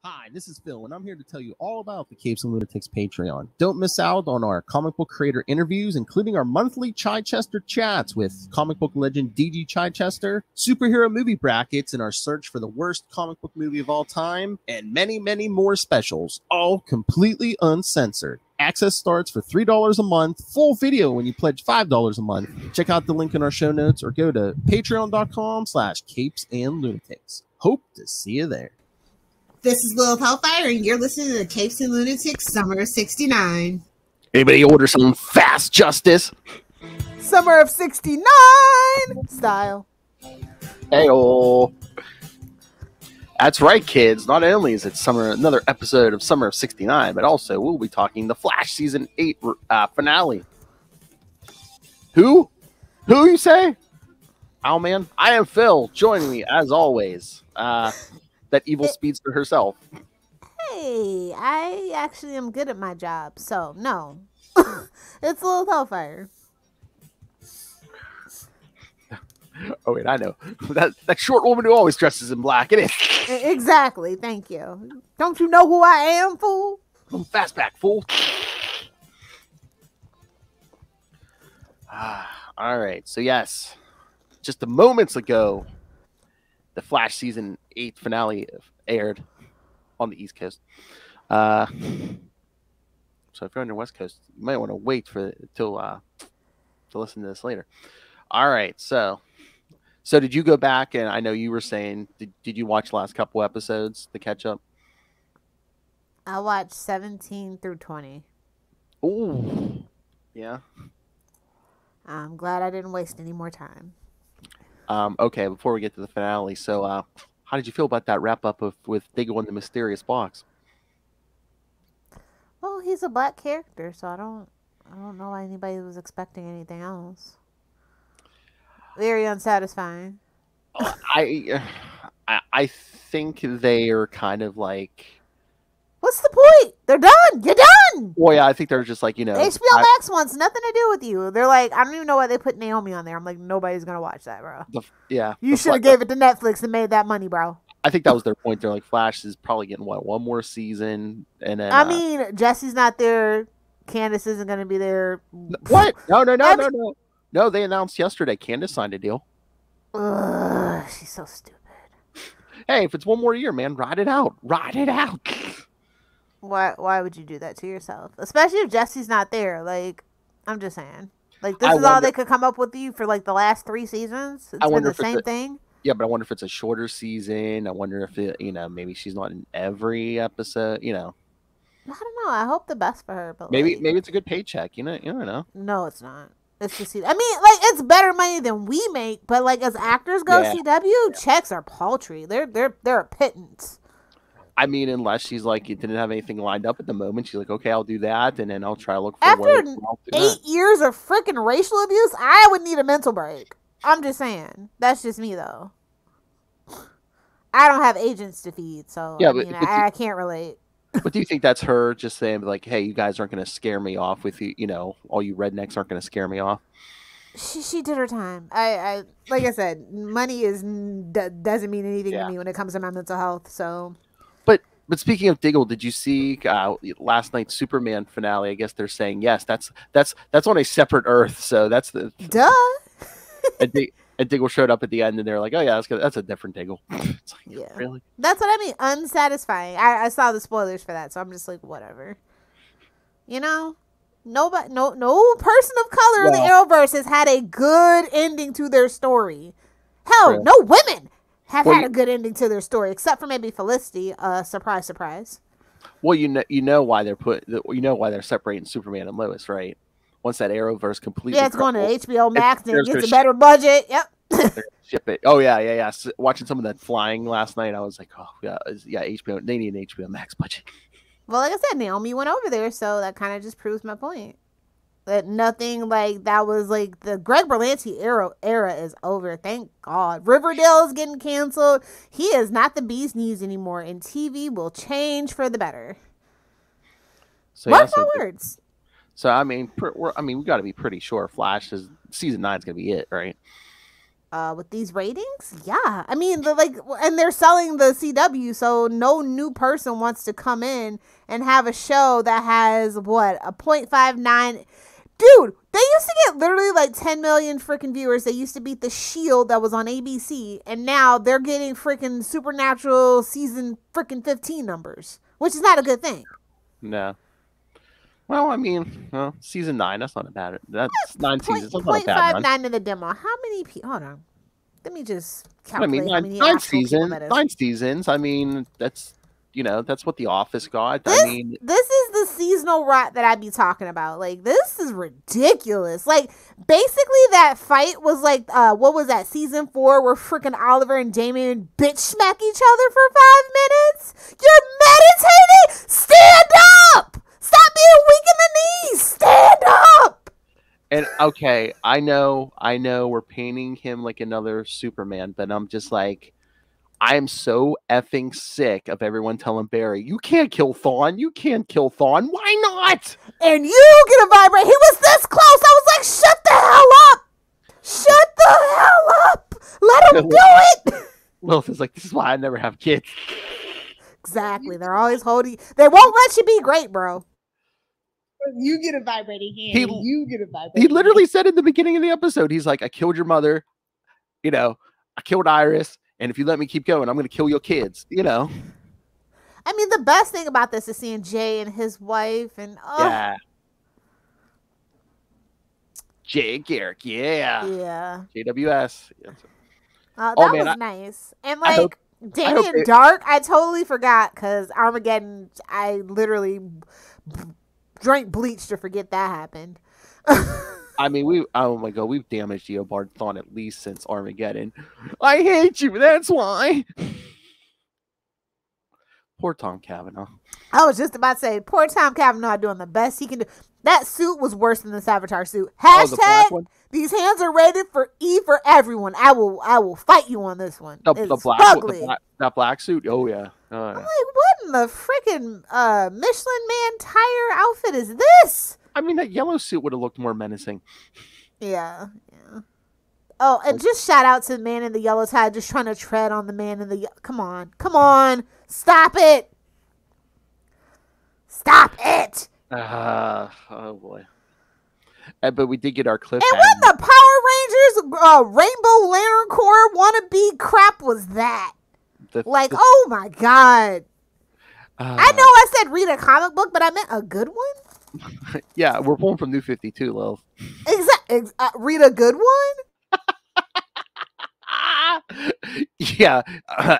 Hi, this is Phil, and I'm here to tell you all about the Capes and Lunatics Patreon. Don't miss out on our comic book creator interviews, including our monthly Chichester chats with comic book legend DG Chichester, superhero movie brackets in our search for the worst comic book movie of all time, and many, many more specials, all completely uncensored. Access starts for $3 a month, full video when you pledge $5 a month. Check out the link in our show notes or go to patreon.com/CapesandLunatics. Hope to see you there. This is Lilith Hellfire, and you're listening to Capes and Lunatics Summer of '69. Anybody order some fast justice? Summer of '69 style. Hey-oh. That's right, kids. Not only is it another episode of Summer of '69, but also we'll be talking the Flash Season 8 finale. Who? Who, you say? Oh, man. I am Phil. Joining me, as always, that evil speedster herself. Hey, I actually am good at my job, so no. It's a little Hellfire. Oh, wait, I know. That short woman who always dresses in black. It is. Exactly, thank you. Don't you know who I am, fool? I'm fastback, fool. All right, so yes, just moments ago, the Flash Season 8 finale aired on the East Coast. So if you're on the West Coast, you might want to wait to listen to this later. All right, so did you go back, and I know you were saying, did you watch the last couple episodes to catch up? I watched 17 through 20. Ooh, yeah. I'm glad I didn't waste any more time. Okay, before we get to the finale, so how did you feel about that wrap up with Diggle in the mysterious box? Well, he's a black character, so I don't know why anybody was expecting anything else. Very unsatisfying. I think they are kind of like, what's the point? They're done. You're done. Well, yeah, I think they're just like, HBO Max wants nothing to do with you. They're like, I don't even know why they put Naomi on there. I'm like, nobody's gonna watch that, bro. You should have gave it to Netflix and made that money, bro. I think that was their point. They're like, Flash is probably getting one more season, and then I mean, Jesse's not there. Candace isn't gonna be there. What? No. No, they announced yesterday. Candace signed a deal. Ugh, she's so stupid. Hey, if it's one more year, man, ride it out. Ride it out. Why would you do that to yourself? Especially if Jesse's not there. Like, I'm just saying. Like, this is all they could come up with you for, like, the last 3 seasons? It's been the same thing? Yeah, but I wonder if it's a shorter season. I wonder if, maybe she's not in every episode, I don't know. I hope the best for her. But maybe it's a good paycheck. You don't know. No, it's not. It's just, I mean, like, it's better money than we make, but, like, as actors go, CW, checks are paltry. They're a pittance. I mean, unless she's like, you didn't have anything lined up at the moment. She's like, okay, I'll do that, and then I'll try to look for After 8 years of freaking racial abuse, I would need a mental break. I'm just saying. That's just me, though. I don't have agents to feed, so I can't relate. But do you think that's her just saying, like, hey, you guys aren't going to scare me off with you, all you rednecks aren't going to scare me off? She did her time. I like I said, money doesn't mean anything to me when it comes to my mental health, so... But speaking of Diggle, did you see last night's Superman finale? I guess they're saying yes. That's on a separate Earth, so that's the duh. and Diggle showed up at the end, and they're like, "Oh yeah, that's a different Diggle." It's like, really? That's what I mean. Unsatisfying. I saw the spoilers for that, so I'm just like, whatever. No person of color in the Arrowverse has had a good ending to their story. Hell, no women have had a good ending to their story, except for maybe Felicity. Surprise, surprise. Well, you know why they're separating Superman and Lois, right? Once that Arrowverse completely, it's going to HBO Max and it gets a better budget. Yep. Ship it. Oh yeah. So watching some of that flying last night, I was like, oh yeah, HBO. They need an HBO Max budget. Well, like I said, Naomi went over there, so that kind of just proves my point. That nothing like that was like the Greg Berlanti era is over. Thank God. Riverdale is getting canceled. He is not the bee's knees anymore, and TV will change for the better. So, mark my words. So we got to be pretty sure Flash is season 9 is going to be it, right? with these ratings, yeah. I mean, and they're selling the CW, so no new person wants to come in and have a show that has a 0.59. Dude, they used to get literally like 10 million freaking viewers. They used to beat The Shield that was on ABC, and now they're getting freaking Supernatural season freaking 15 numbers, which is not a good thing. No. Well, I mean, season 9, that's not a bad. That's 9 seasons. That's not a bad run. 0.59 in the demo. How many people? Hold on. Let me just calculate. I mean, 9 seasons. 9 seasons. I mean, that's what The Office got. This is the seasonal rot that I'd be talking about. Like, this is ridiculous. Like, basically, that fight was like, what was that, season 4, where freaking Oliver and Damien bitch smack each other for 5 minutes? You're meditating? Stand up! Stop being weak in the knees! Stand up! And, okay, I know we're painting him like another Superman, but I'm just like, I am so effing sick of everyone telling Barry, you can't kill Thawne. You can't kill Thawne. Why not? And you get a vibrate. He was this close. I was like, shut the hell up. Shut the hell up. Let him do it. Lilith is like, this is why I never have kids. Exactly. They're always holding. They won't let you be great, bro. You get a vibrating hand. You get a vibrating He literally said in the beginning of the episode, he's like, I killed your mother. I killed Iris. And if you let me keep going, I'm going to kill your kids, I mean, the best thing about this is seeing Jay and his wife. And yeah. Jay and Garrick, yeah. Yeah. JWS. That was nice. And like, Damien Dark, I totally forgot because Armageddon, I literally drank bleach to forget that happened. I mean, we've damaged Eobard Thawne at least since Armageddon. I hate you, that's why. Poor Tom Cavanaugh. I was just about to say, poor Tom Cavanaugh doing the best he can do. That suit was worse than the Savitar suit. Hashtag, these hands are rated for E for everyone. I will fight you on this one. That black suit? Oh, yeah. I'm like, what in the freaking Michelin Man tire outfit is this? I mean, that yellow suit would have looked more menacing. Yeah. Oh, and just shout out to the man in the yellow tie just trying to tread on the man in the... Come on. Stop it. Oh, boy. But we did get our cliffhanger. And when the Power Rangers Rainbow Lantern Corps wannabe crap was that? Oh, my God. I know I said read a comic book, but I meant a good one? Yeah, we're pulling from New 52, Lil. Read a good one? Yeah.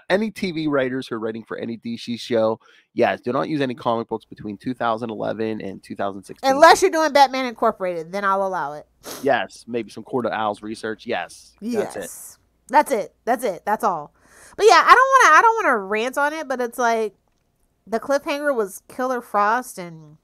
Any TV writers who are writing for any DC show, yes, do not use any comic books between 2011 and 2016. Unless you're doing Batman Incorporated, then I'll allow it. Yes, maybe some Court of Owls research. Yes. That's it. That's all. But yeah, I don't want to rant on it, but it's like the cliffhanger was Killer Frost and...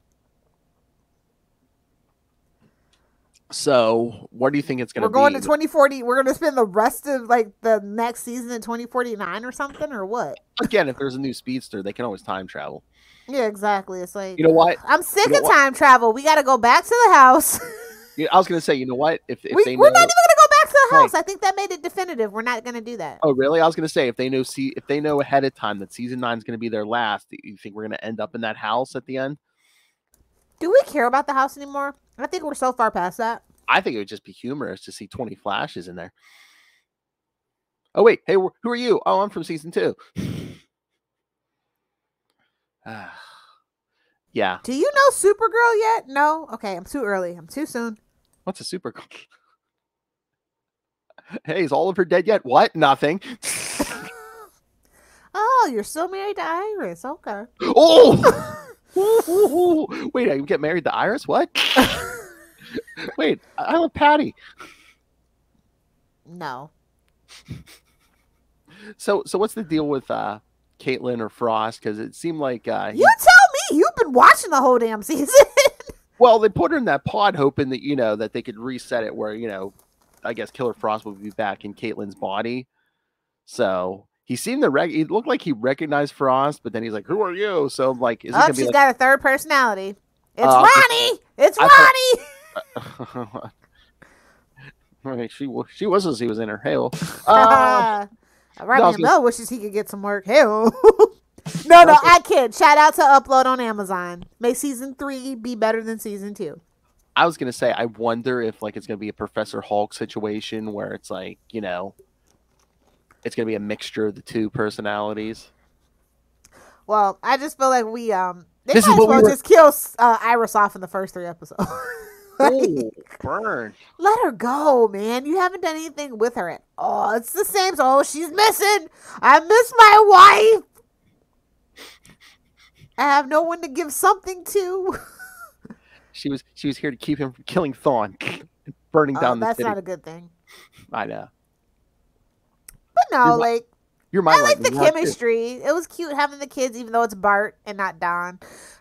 So, what do you think it's going to be? We're going to 2040. We're going to spend the rest of like the next season in 2049 or something, or what? Again, if there's a new speedster, they can always time travel. Yeah, exactly. It's like, you know what? I'm sick of time travel. We got to go back to the house. Yeah, I was going to say, you know what? If we're not even going to go back to the house. I think that made it definitive. We're not going to do that. Oh, really? I was going to say, if they know ahead of time that season 9 is going to be their last, do you think we're going to end up in that house at the end? Do we care about the house anymore? I think we're so far past that. I think it would just be humorous to see 20 Flashes in there. Oh, wait. Hey, who are you? Oh, I'm from season 2. Yeah. Do you know Supergirl yet? No? Okay, I'm too early. I'm too soon. What's a Supergirl? Hey, is Oliver dead yet? What? Nothing. Oh, you're still married to Iris. Okay. Oh! Wait, I get married to Iris? What? Wait, I love Patty. No. So what's the deal with Caitlin or Frost? Because it seemed like you tell me. You've been watching the whole damn season. Well, they put her in that pod hoping that that they could reset it where I guess Killer Frost would be back in Caitlin's body. So he seemed to it looked like he recognized Frost, but then he's like, "Who are you?" So I'm like, she's got a third personality. It's Ronnie. It's Ronnie. I mean, she wishes he was in her. Hell. Ryan Mel wishes he could get some work. Hell. No, I kid. Shout out to Upload on Amazon. May season 3 be better than season 2. I was gonna say, I wonder if like it's gonna be a Professor Hulk situation where it's like, you know, it's gonna be a mixture of the two personalities. Well, I just feel like they might as well just kill Iris off in the first 3 episodes. Oh, burn! Let her go, man. You haven't done anything with her at all. It's the same. Oh, she's missing. I miss my wife. I have no one to give something to. She was here to keep him from killing Thawne, burning down the city. That's not a good thing. I know. But no, I like the chemistry. It was cute having the kids, even though it's Bart and not Don.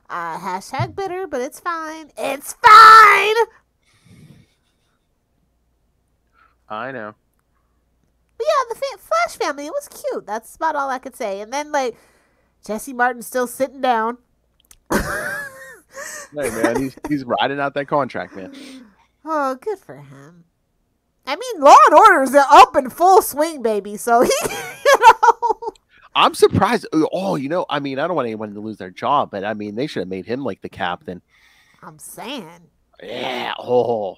Hashtag bitter, but it's fine. It's fine. I know. But yeah, the Flash family, it was cute. That's about all I could say. And then like Jesse Martin's still sitting down. Hey man, he's riding out that contract, man. Oh, good for him. I mean, Law and Order's up in full swing, baby. So he, I'm surprised. Oh, I mean, I don't want anyone to lose their job, but I mean, they should have made him like the captain. I'm saying. Yeah. Oh.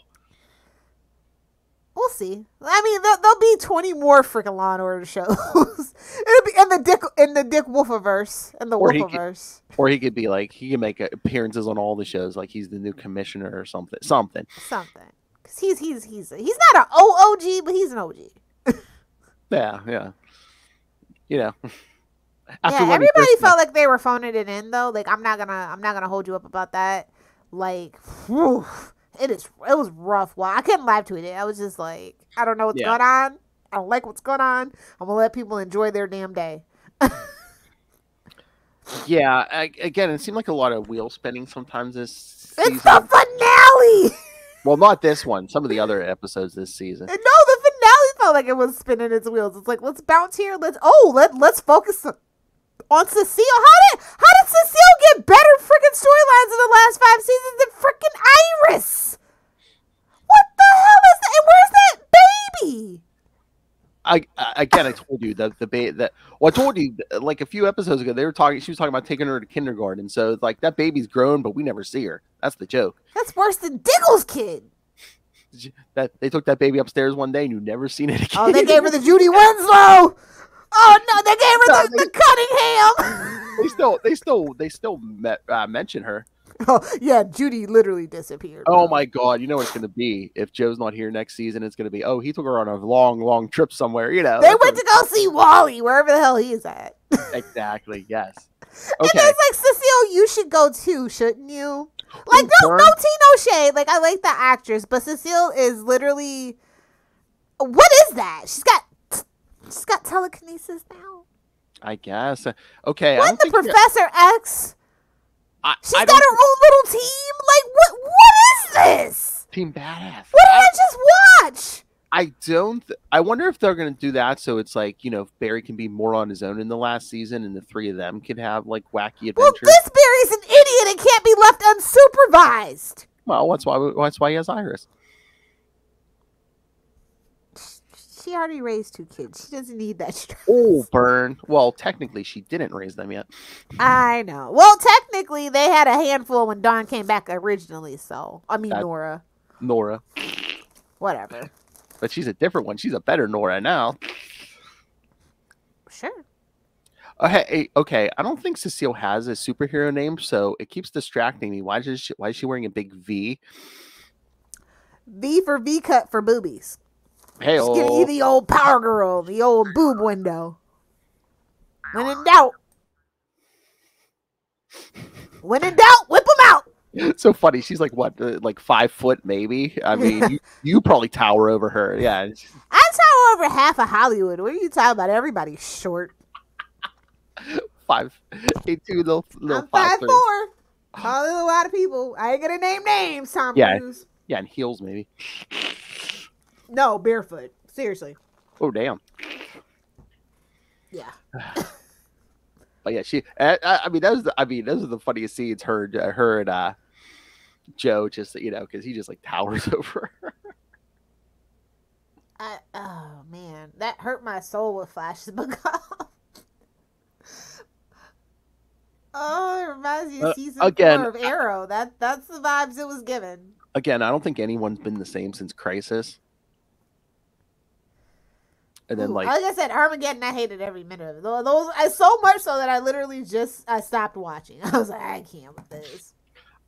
We'll see. I mean, there'll be 20 more freaking Law and Order shows. It'll be in the Dick Wolfiverse, in the Wolfiverse. Or he could be like, he can make appearances on all the shows, like he's the new commissioner or something. Something. Because he's not an OOG, but he's an OG. Yeah. Yeah, everybody felt like they were phoning it in though. Like I'm not gonna hold you up about that. Like, whew, it was rough. Well, I couldn't live tweet it. I was just like, I don't know what's going on. I don't like what's going on. I'm gonna let people enjoy their damn day. Yeah, again, it seemed like a lot of wheel spinning sometimes this season. It's the finale. Well, not this one. Some of the other episodes this season. No, the finale felt like it was spinning its wheels. It's like, let's bounce here. Let's focus on Cecile. How did Cecile get better freaking storylines in the last 5 seasons than freaking Iris? What the hell is that? And where's that baby? I told you I told you like a few episodes ago she was talking about taking her to kindergarten. So it's like that baby's grown, but we never see her. That's the joke. That's worse than Diggle's kid. That they took that baby upstairs one day and you've never seen it again. Oh, they gave her the Judy Winslow. Oh no, they gave her the Cunningham. They still mention her. Oh yeah, Judy literally disappeared. Oh my god, you know what it's gonna be if Joe's not here next season. It's gonna be he took her on a long trip somewhere. They went to go see Wally wherever the hell he's at. Exactly. Yes. Okay. And it's like, Cecile, you should go too, shouldn't you? Like no tea, no shade. Like I like the actress, but Cecile is literally. What is that? She's got telekinesis now. I guess. Okay. What, the Professor X? She's got her own little team? Like, what is this? Team Badass. What did I just watch? I wonder if they're going to do that so it's like, Barry can be more on his own in the last season and the 3 of them can have, like, wacky adventures. Well, this Barry's an idiot and can't be left unsupervised. Well, that's why he has Iris. She already raised 2 kids. She doesn't need that stress. Oh, burn. Well, technically, she didn't raise them yet. I know. Well, technically, they had a handful when Dawn came back originally, so. I mean, Nora. Whatever. But she's a different one. She's a better Nora now. Sure. Hey, okay. I don't think Cecile has a superhero name, so it keeps distracting me. Why is she wearing a big V? V for V cut for boobies. Hey, she's giving you the old power girl, the old boob window. When in doubt, whip them out. It's so funny. She's like what, like 5 foot maybe? I mean, you probably tower over her. Yeah. I tower over half of Hollywood. What are you talking about? Everybody's short. 5'2", little I'm 5'4". Probably a lot of people. I ain't gonna name names, Tom Cruise. Yeah, and heels maybe. No, barefoot. Seriously. Oh damn. Yeah. But yeah, I mean, those are the funniest scenes. Her and Joe just because he just like towers over her. Oh man, that hurt my soul with Flash's book. Oh, it reminds me of season 4 of Arrow. That's the vibes it was given. Again, I don't think anyone's been the same since Crisis. And then, like I said, Armageddon, I hated every minute of it. Those so much so that I literally I stopped watching. I was like, I can't with this.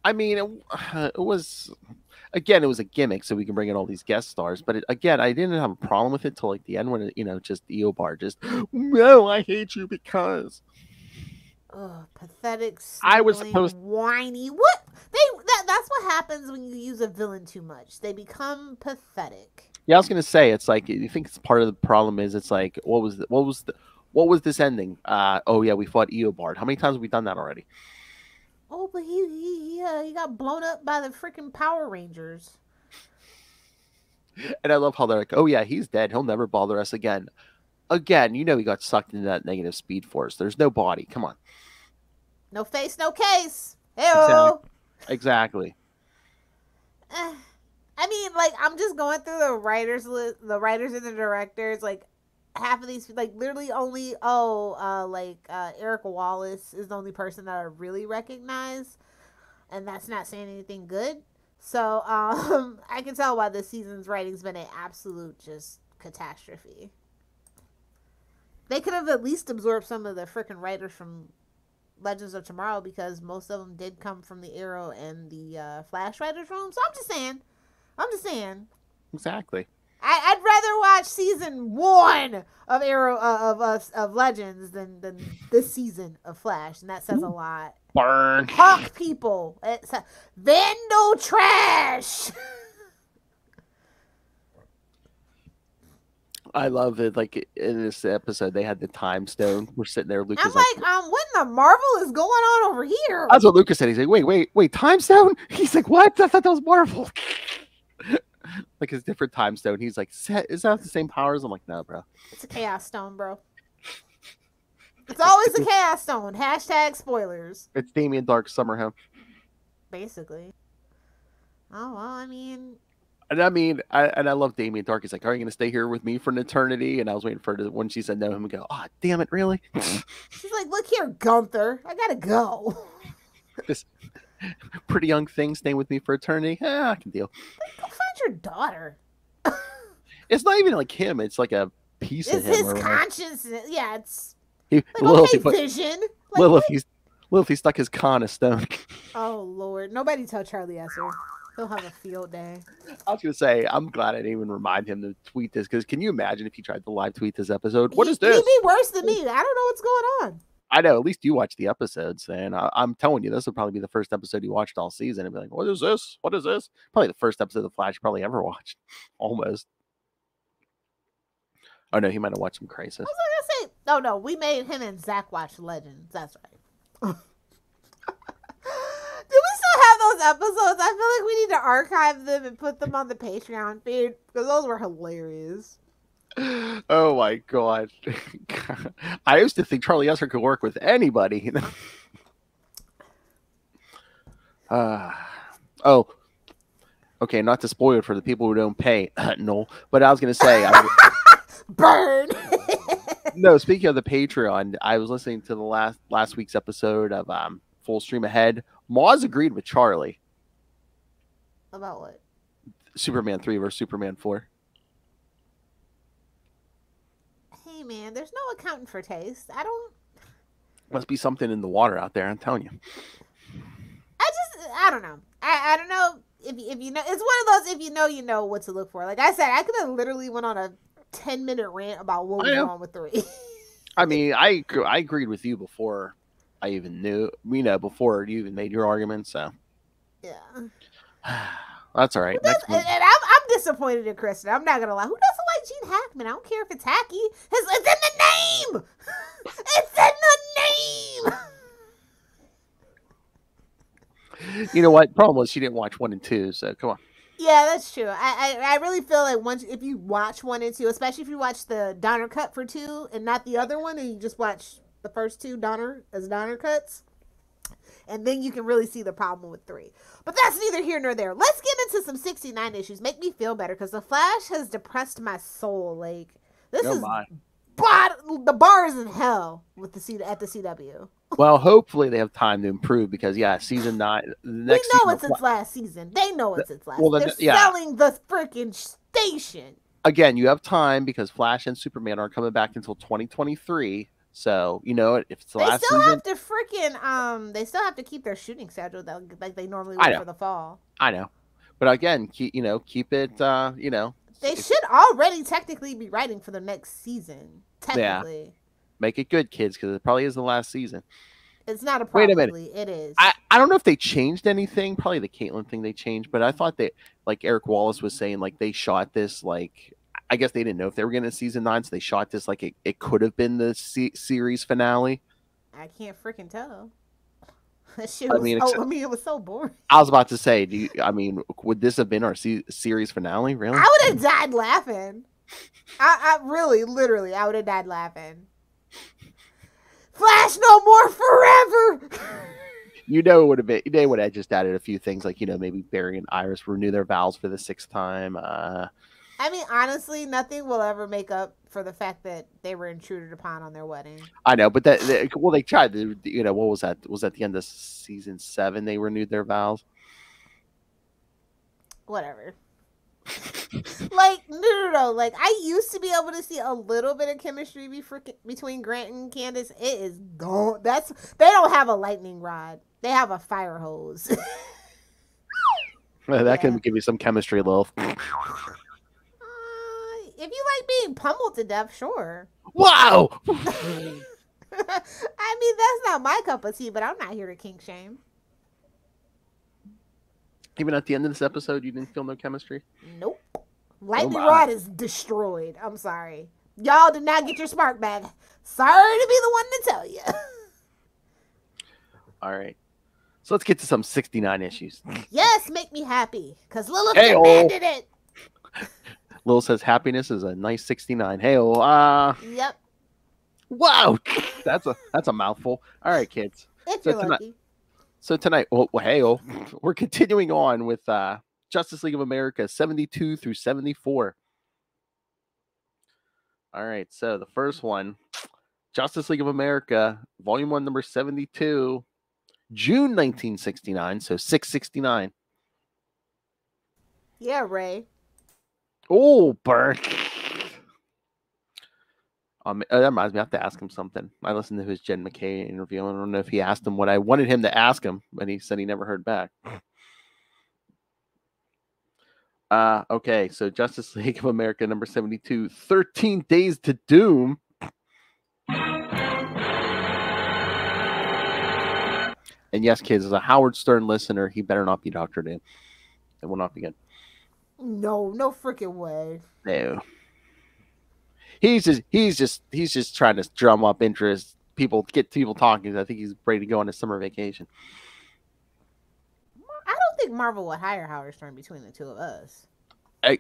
I mean, it was, again, it was a gimmick so we can bring in all these guest stars. But again, I didn't have a problem with it till like the end when just Eobard just, no, I hate you because. Oh, pathetic. I was supposed whiny. What that's what happens when you use a villain too much. They become pathetic. Yeah, I was gonna say it's like you think it's part of the problem is it's like what was this ending? Oh yeah, we fought Eobard. How many times have we done that already? Oh, but he got blown up by the freaking Power Rangers. And I love how they're like, oh yeah, he's dead. He'll never bother us again. Again, he got sucked into that negative speed force. There's no body. Come on. No face, no case. Hey-o. Exactly. I mean, like, I'm just going through the writers and the directors. Like, half of these, like, literally only, Eric Wallace is the only person that I really recognize. And that's not saying anything good. So, I can tell why this season's writing's been an absolute just catastrophe. They could have at least absorbed some of the freaking writers from Legends of Tomorrow because most of them did come from the Arrow and the Flash writers room. So I'm just saying. Exactly. I'd rather watch season 1 of Arrow of Legends than this season of Flash, and that says a lot. Burn. Hawk people. It's Vandal trash. I love it. Like in this episode, they had the time stone. We're sitting there. Lucas I'm like, what in the Marvel is going on over here? That's what Lucas said. He's like, wait, time stone? He's like, what? I thought that was Marvel. Like his different time stone. He's like, is that the same powers? I'm like, no, bro. It's a chaos stone, bro. It's always a chaos stone. # spoilers. It's Damien Dark's summer home. Basically. Oh well, I mean. And I love Damien Dark. He's like, are you going to stay here with me for an eternity? And I was waiting for her when she said no, him to go, oh, damn it, really? She's like, look here, Gunther. I got to go. This pretty young thing staying with me for eternity? I can deal. Like, go find your daughter. It's not even like him. It's like a piece of him. It's his conscience. Yeah, it's like, Vision. Lilith, he stuck his con a stone. Oh, Lord. Nobody tell Charlie Esser. He'll have a field day. I was going to say, I'm glad I didn't even remind him to tweet this, because can you imagine if he tried to live tweet this episode? What is this? He'd be worse than me. I don't know what's going on. I know. At least you watch the episodes, and I'm telling you, this will probably be the first episode you watched all season and be like, what is this? What is this? Probably the first episode of The Flash you probably ever watched. Almost. Oh, no, he might have watched some Crisis. I was going to say, oh, no, we made him and Zach watch Legends. That's right. Do we still have those episodes? I feel like we need to archive them and put them on the Patreon feed because those were hilarious. Oh my god. I used to think Charlie Esser could work with anybody. Oh, okay, not to spoil it for the people who don't pay. No, but I was going to say... Burn! No, speaking of the Patreon, I was listening to the last week's episode of Full Stream Ahead. Moz agreed with Charlie. About what? Superman 3 versus Superman 4. Hey, man, there's no accounting for taste. I don't... Must be something in the water out there, I'm telling you. I don't know. I don't know if you know. It's one of those, if you know, you know what to look for. Like I said, I could have literally went on a 10-minute rant about what was wrong with 3. I mean, I agreed with you before I even knew, before you even made your argument, so. Yeah. That's all right. And I'm disappointed in Kristen. I'm not going to lie. Who doesn't like Gene Hackman? I don't care if it's hacky. It's in the name! It's in the name! You know what? Problem was she didn't watch 1 and 2, so come on. Yeah, that's true. I really feel like if you watch 1 and 2, especially if you watch the Donner cut for 2 and not the other one, and you just watch the first 2 Donner cuts, And then you can really see the problem with 3. But that's neither here nor there. Let's get into some 69 issues. Make me feel better, because The Flash has depressed my soul. Like, this is the bar is in hell with at the CW. Well, hopefully they have time to improve, because season 9. The next we know it's its last season. They know it's its last. Well, they're selling the freaking station. Again, you have time, because Flash and Superman aren't coming back until 2023. So, if it's the last season... They still have to keep their shooting schedule, though, like they normally would for the fall. I know. But again, keep it, They should already technically be writing for the next season. Technically. Yeah. Make it good, kids, because it probably is the last season. It's not a probably. Wait a minute. It is. I don't know if they changed anything. Probably the Caitlin thing they changed. But I thought that, like Eric Wallace was saying, like they shot this, like... I guess they didn't know if they were getting a season 9, so they shot this like it could have been the series finale. I can't freaking tell. That shit was it was so boring. I was about to say, would this have been our series finale? Really? I would have died laughing. I really, literally, I would have died laughing. Flash no more forever. It would have been. They would have just added a few things, like maybe Barry and Iris renew their vows for the 6th time. Honestly, nothing will ever make up for the fact that they were intruded upon on their wedding. I know, but they tried to, what was that? Was at the end of season 7 they renewed their vows? Whatever. Like, no. Like, I used to be able to see a little bit of chemistry between Grant and Candace. It is gone. They don't have a lightning rod. They have a fire hose. That can give you some chemistry, Lilith. If you like being pummeled to death, sure. Wow! That's not my cup of tea, but I'm not here to kink shame. Even at the end of this episode, you didn't feel no chemistry? Nope. Lightning rod is destroyed. I'm sorry. Y'all did not get your spark back. Sorry to be the one to tell you. All right. So let's get to some 69 issues. Yes, make me happy, because Lilith demanded it. Lil says happiness is a nice 69. Yep. Wow, that's a mouthful. All right, kids. If you're lucky. So tonight, we're continuing on with Justice League of America 72 through 74. All right, so the first one, Justice League of America, Volume 1, number 72, June 1969. So 669. Yeah, Ray. Oh, burn. That reminds me, I have to ask him something. I listened to his Jen McKay interview. I don't know if he asked him what I wanted him to ask him, but he said he never heard back. Okay, so Justice League of America number 72, 13 Days to Doom. And yes, kids, as a Howard Stern listener, he better not be Dr. Doom. It will not be good. No freaking way. No. He's just trying to drum up interest. Get people talking. I think he's ready to go on his summer vacation. I don't think Marvel would hire Howard Stern between the two of us.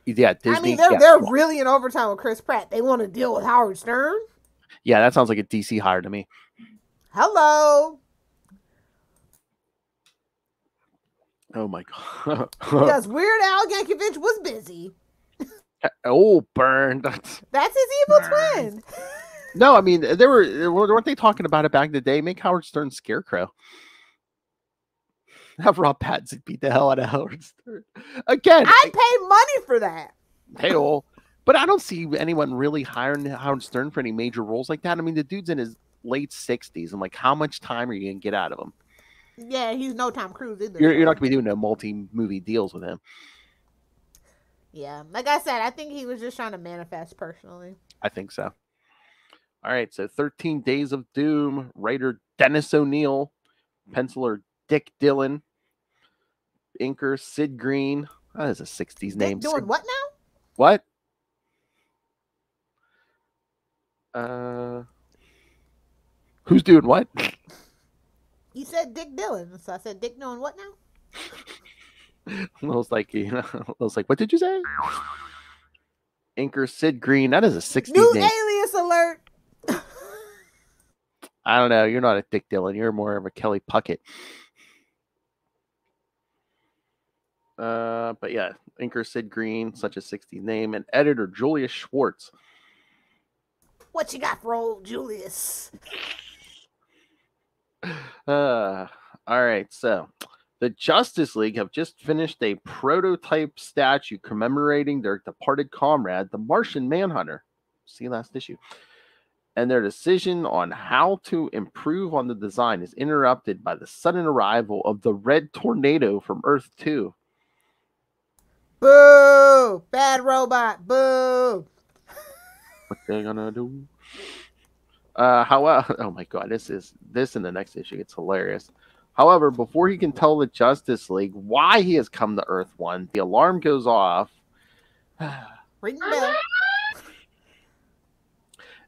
Yeah, Disney. They're really in overtime with Chris Pratt. They want to deal with Howard Stern. Yeah, that sounds like a DC hire to me. Hello. Oh my god. Because Weird Al Yankovic was busy. Oh, burned. That's his evil twin. No, I mean, weren't they talking about it back in the day? Make Howard Stern Scarecrow. Have Rob Pattinson beat the hell out of Howard Stern. Again. I'd pay money for that. Hey, but I don't see anyone really hiring Howard Stern for any major roles like that. I mean, the dude's in his late 60s. And, like, how much time are you going to get out of him? Yeah, he's no Tom Cruise either. You're not going to be doing no multi-movie deals with him. Yeah, like I said, I think he was just trying to manifest personally. I think so. All right, so 13 Days of Doom, writer Dennis O'Neil, penciler Dick Dillon, inker Sid Green. That is a 60s name. Doing what now? What? Who's doing what? You said Dick Dillon, so I said Dick doing what now? I was like, what did you say? Inker Sid Green. That is a 60s New name. alias alert. I don't know. You're not a Dick Dillon. You're more of a Kelly Puckett. But yeah, inker Sid Green, such a 60s name, and editor Julius Schwartz. What you got for old Julius? All right, so the Justice League have just finished a prototype statue commemorating their departed comrade, the Martian Manhunter. See last issue. And their decision on how to improve on the design is interrupted by the sudden arrival of the Red Tornado from Earth 2. Boo! Bad robot. Boo! What they gonna do? However, oh my god, this in the next issue. It's hilarious. However, before he can tell the Justice League why he has come to Earth 1, the alarm goes off. Ring the bell.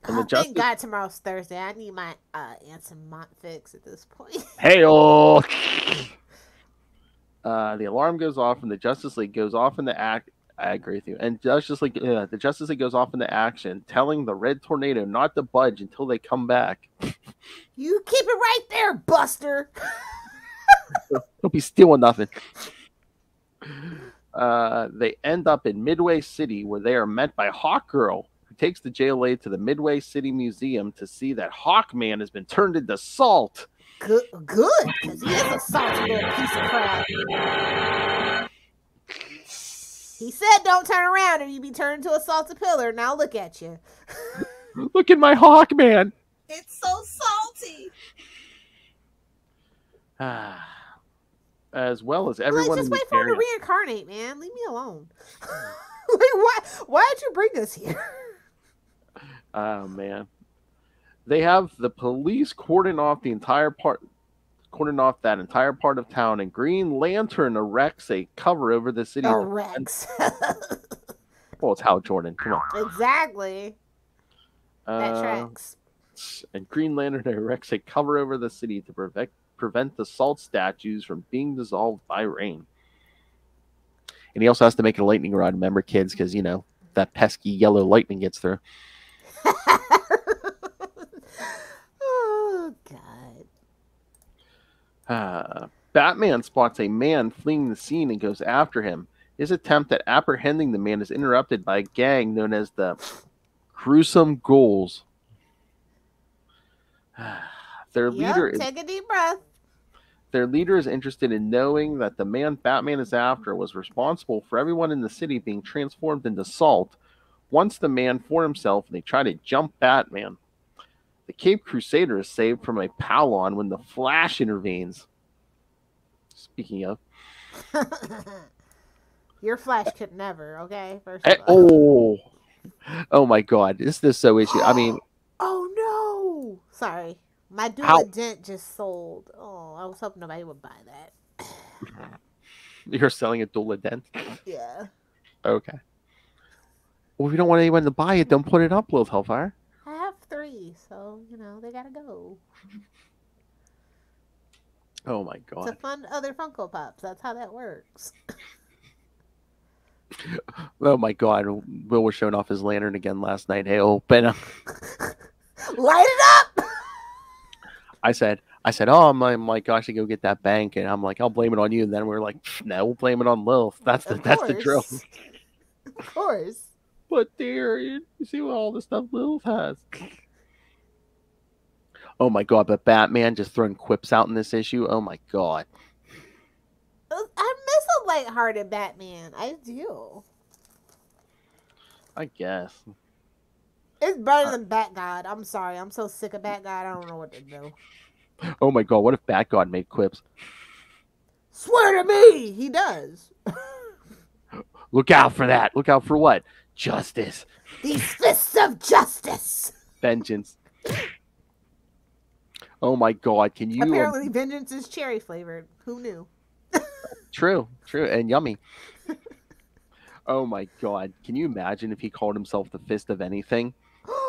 And the Thank God tomorrow's Thursday. I need my Anson-Mont fix at this point. Hey-oh! The alarm goes off, and the Justice League goes off into act. I agree with you. And the Justice League goes off into action, telling the Red Tornado not to budge until they come back. You keep it right there, Buster. Don't be stealing nothing. They end up in Midway City, where they are met by Hawkgirl, who takes the JLA to the Midway City Museum to see that Hawkman has been turned into salt. Good, because he is a salty little piece of crap. He said don't turn around or you be turned into a salty pillar. Now look at you. Look at my Hawkman. It's so salty. As well as everyone. Just wait for him to reincarnate, man. Leave me alone. Like, why did you bring us here? Oh man. They have the police cordon off that entire part of town, and Green Lantern erects a cover over the city. Erects. Well, it's Hal Jordan. Come on. Exactly. That tracks. And Green Lantern erects a cover over the city to prevent the salt statues from being dissolved by rain. And he also has to make a lightning rod, remember, kids, because, you know, that pesky yellow lightning gets through. Oh, God. Batman spots a man fleeing the scene and goes after him. His attempt at apprehending the man is interrupted by a gang known as the Gruesome Ghouls. Their leader take a deep breath. Their leader is interested in knowing that the man Batman is after was responsible for everyone in the city being transformed into salt, wants the man for himself, and they try to jump Batman. The Cape Crusader is saved from a Pylon when the Flash intervenes. Speaking of. Your Flash could never, okay? First of all. Oh my God. This is so issue. I mean. Oh no. Sorry. My Dual Dent just sold. Oh, I was hoping nobody would buy that. You're selling a Dual Dent? Yeah. Okay. Well, if you don't want anyone to buy it, don't put it up, Lilith Hellfire. I have 3, so, you know, they gotta go. Oh my God. To fund other Funko Pops. That's how that works. Oh my God. Will was showing off his lantern again last night. Hey, open up. Light it up! I said, oh my gosh, I go get that bank, and I'm like, I'll blame it on you. And then we're like, no, we'll blame it on Lilith. That's the drill. Of course. But dear, you see what all the stuff Lilith has. Oh my God, but Batman just throwing quips out in this issue. Oh my God. I miss a lighthearted Batman. I do. I guess. It's better than Bat-God. I'm sorry. I'm so sick of Bat-God. I don't know what to do. Oh my God, what if Bat-God made quips? Swear to me! He does. Look out for that. Look out for what? Justice. These fists of justice. Vengeance. Oh my God, can you... Apparently vengeance is cherry flavored. Who knew? True, and yummy. Oh my God, can you imagine if he called himself the Fist of Anything?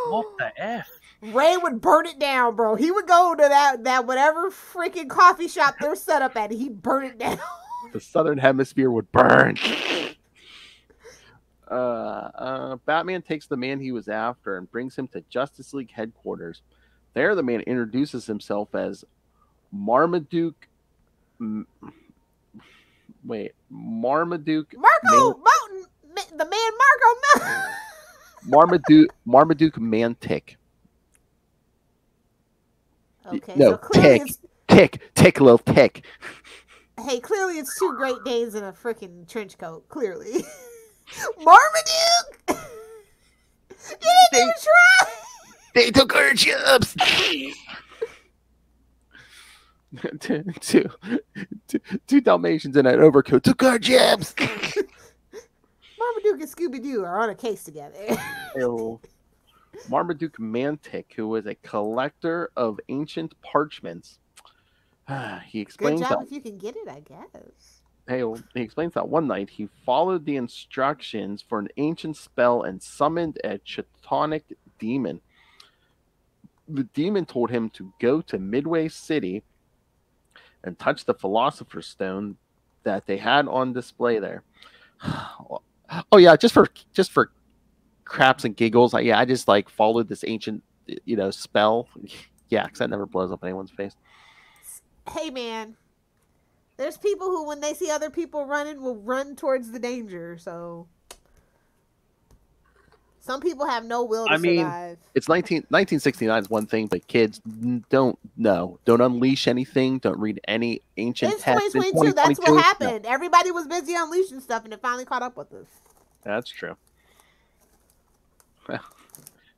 What the F? Ray would burn it down, bro. He would go to that whatever freaking coffee shop they're set up at, and he'd burn it down. The Southern Hemisphere would burn. Batman takes the man he was after and brings him to Justice League headquarters. There, the man introduces himself as Marmaduke. Marmaduke. Marco Mountain, the man Marco Mountain. Marmaduke Mantic. Okay, No, so clearly tick, little tick. Hey, clearly it's 2 Great Danes in a freaking trench coat. Clearly, Marmaduke. You didn't even try. They took our jobs. two Dalmatians in an overcoat took our jobs. Marmaduke and Scooby-Doo are on a case together. Marmaduke Mantic, who was a collector of ancient parchments. He explains Good job that, if you can get it, I guess. he explains that one night he followed the instructions for an ancient spell and summoned a Chthonic demon. The demon told him to go to Midway City and touch the Philosopher's Stone that they had on display there. Oh yeah, just for craps and giggles. I just like followed this ancient, spell. Yeah, because that never blows up anyone's face. Hey man, there's people who, when they see other people running, will run towards the danger. So some people have no will to survive. It's 1969 is one thing, but kids don't unleash anything. Don't read any ancient texts. It's 2022. That's what happened. No. Everybody was busy unleashing stuff, and it finally caught up with us. That's true.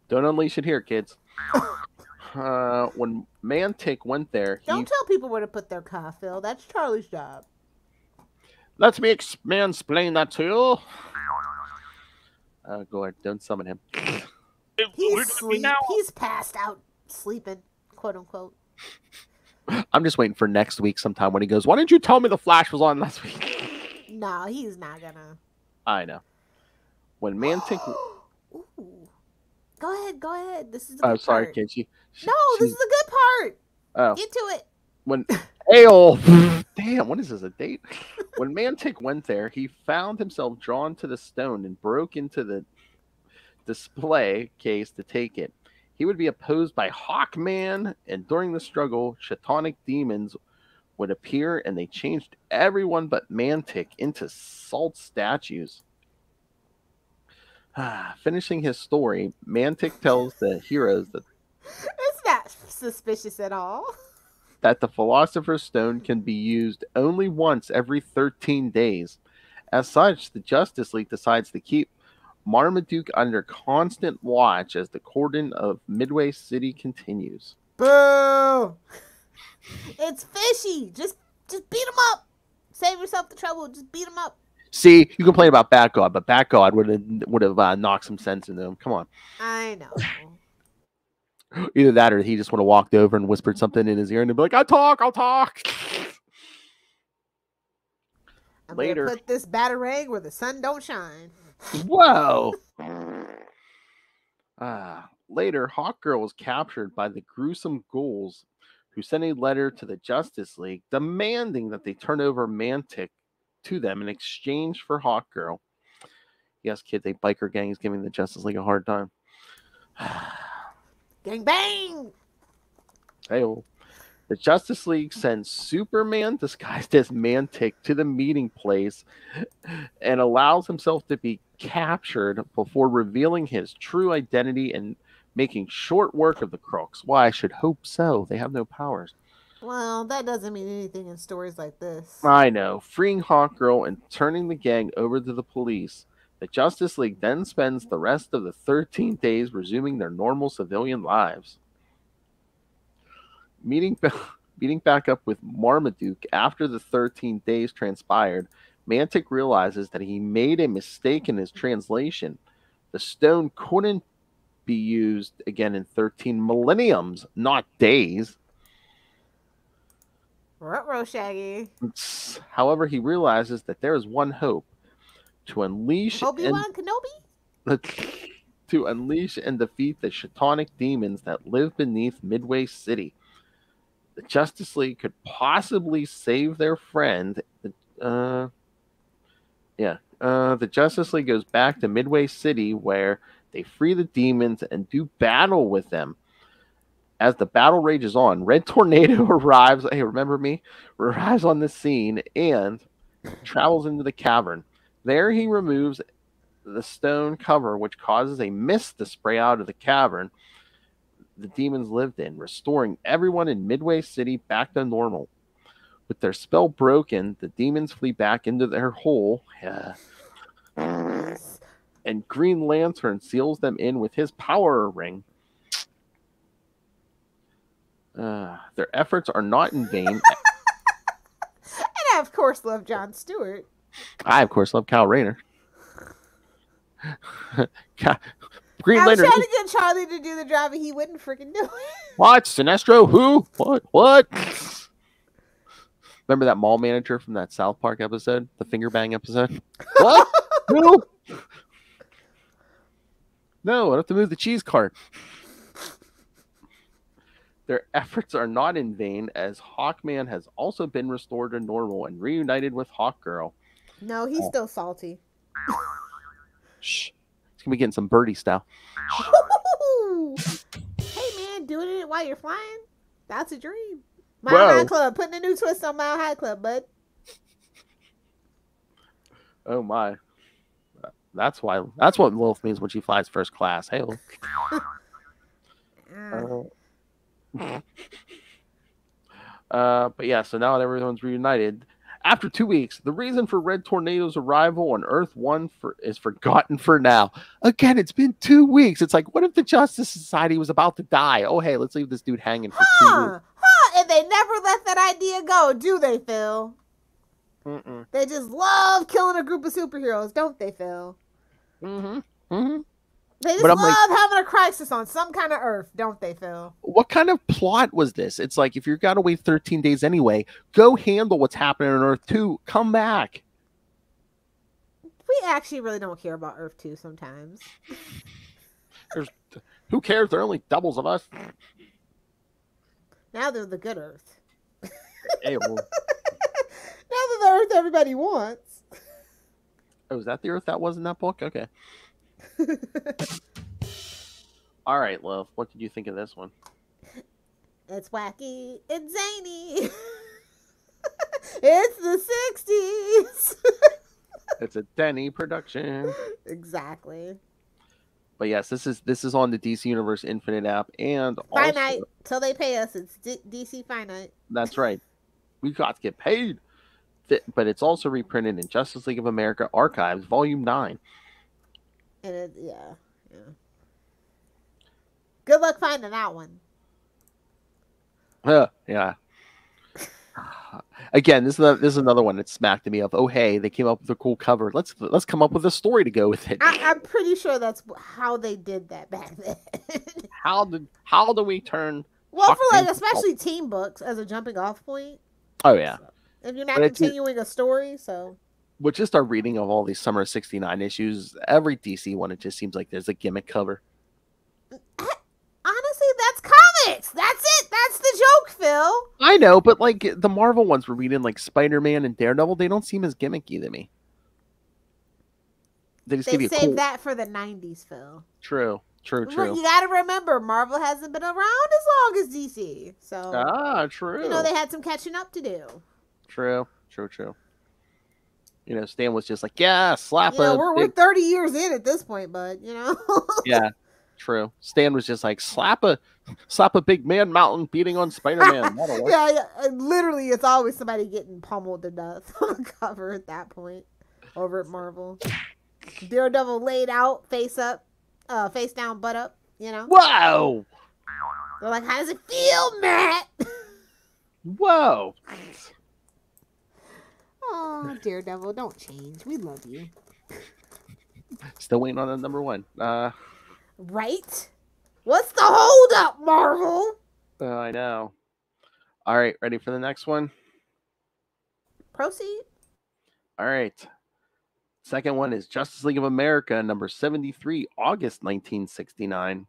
Don't unleash it here, kids. When Mantic went there, don't tell people where to put their car, Phil. That's Charlie's job. Let me mansplain that to you. Go ahead, don't summon him. He's asleep. He's passed out sleeping, quote unquote. I'm just waiting for next week sometime when he goes, why didn't you tell me the Flash was on last week? No, he's not gonna. I know. When Mantic... Ooh. Go ahead. This is the good sorry, part. kid. This is the good part. Oh. Get to it. When damn, what is this, a date? When Mantic went there, he found himself drawn to the stone and broke into the display case to take it. He would be opposed by Hawkman, and during the struggle, Chthonic demons would appear, and they changed everyone but Mantic into salt statues. Finishing his story, Mantic tells the heroes that it's not suspicious at all. That the Philosopher's Stone can be used only once every 13 days. As such, the Justice League decides to keep Marmaduke under constant watch as the cordon of Midway City continues. Boo! It's fishy. Just beat him up. Save yourself the trouble. Just beat him up. See, you complain about Batgod, but Batgod would have knocked some sense into him. Come on. I know. Either that, or he just would have walked over and whispered something in his ear, and he'd be like, "I'll talk." I'm later, gonna put this batarang where the sun don't shine. Whoa. Later, Hawkgirl was captured by the gruesome ghouls, who sent a letter to the Justice League demanding that they turn over Mantic to them in exchange for Hawkgirl. Yes, kids, a biker gang is giving the Justice League a hard time. Gang bang! Hey-oh. The Justice League sends Superman disguised as Mantic to the meeting place and allows himself to be captured before revealing his true identity and making short work of the crooks. Why, I should hope so. They have no powers. Well, that doesn't mean anything in stories like this. I know. Freeing Hawkgirl and turning the gang over to the police. The Justice League then spends the rest of the 13 days resuming their normal civilian lives. Meeting back up with Marmaduke after the 13 days transpired, Mantic realizes that he made a mistake in his translation. The stone couldn't be used again in 13 millenniums, not days. Ruh-roh, Shaggy. However, he realizes that there is one hope. To unleash Obi-Wan Kenobi? To unleash and defeat the Chthonic demons that live beneath Midway City. The Justice League could possibly save their friend. The Justice League goes back to Midway City where they free the demons and do battle with them. As the battle rages on, Red Tornado arrives. Hey, remember me? Arrives on the scene and travels into the cavern. There he removes the stone cover, which causes a mist to spray out of the cavern the demons lived in, restoring everyone in Midway City back to normal. With their spell broken, the demons flee back into their hole. And Green Lantern seals them in with his power ring. Their efforts are not in vain. And I, of course, love Jon Stewart. I, of course, love Kyle Rayner. Green I was Lantern. trying to get Charlie to do the job, and he wouldn't freaking do it. What? Sinestro? Who? What? Remember that mall manager from that South Park episode? The finger bang episode? What? Who? No, I have to move the cheese cart. Their efforts are not in vain, as Hawkman has also been restored to normal and reunited with Hawkgirl. No, he's still salty. Shh. He's going to be getting some birdie style. Hey, man, doing it while you're flying? That's a dream. Mile High Club. Putting a new twist on Mile High Club, bud. Oh, my. That's what Lilith means when she flies first class. Hey, but yeah, so now that everyone's reunited, after 2 weeks, the reason for Red Tornado's arrival on Earth 1 is forgotten for now. Again, it's been 2 weeks. It's like, what if the Justice Society was about to die? Oh, hey, let's leave this dude hanging for 2 weeks. And they never let that idea go, do they, Phil? Mm-mm. They just love killing a group of superheroes, don't they, Phil? Mm-hmm. Mm-hmm. They just love having a crisis on some kind of Earth, don't they, Phil? What kind of plot was this? It's like, if you've got to wait 13 days anyway, go handle what's happening on Earth 2. Come back. We actually really don't care about Earth 2 sometimes. Who cares? They're only doubles of us. Now they're the good Earth. Hey, well. Now they're the Earth everybody wants. Oh, is that the Earth that was in that book? Okay. All right, love. What did you think of this one? It's wacky. It's zany. It's the 60s. It's a Denny production. Exactly. But yes, this is on the DC Universe Infinite app, and Finite. Till they pay us. It's DC Finite. That's right. We got to get paid. But it's also reprinted in Justice League of America Archives, Volume 9. And yeah. Good luck finding that one. Yeah. Again, this is another one that smacked me of. Oh, hey, they came up with a cool cover. Let's come up with a story to go with it. I'm pretty sure that's how they did that back then. How do we turn? Well, for especially team books as a jumping off point. Oh yeah. So, if you're not continuing a story, so. With just our reading of all these Summer '69 issues, every DC one, it just seems like there's a gimmick cover. Honestly, that's comics. That's it. That's the joke, Phil. I know, but like the Marvel ones we're reading, like Spider-Man and Daredevil, they don't seem as gimmicky to me. They saved that for the 90s, Phil. True. You gotta remember, Marvel hasn't been around as long as DC. So true. You know, they had some catching up to do. True. You know, Stan was just like, yeah, slap we're 30 years in at this point, bud, you know? Yeah, true. Stan was just like, slap a big man mountain beating on Spider-Man. Yeah. Literally, it's always somebody getting pummeled to death on the cover at that point over at Marvel. Daredevil laid out, face up, face down, butt up, you know? Whoa! They're like, how does it feel, Matt? Whoa! Oh, Daredevil, don't change. We love you. Still waiting on a number 1. Right? What's the hold up, Marvel? I know. All right, ready for the next one? Proceed. All right. Second one is Justice League of America, number 73, August 1969.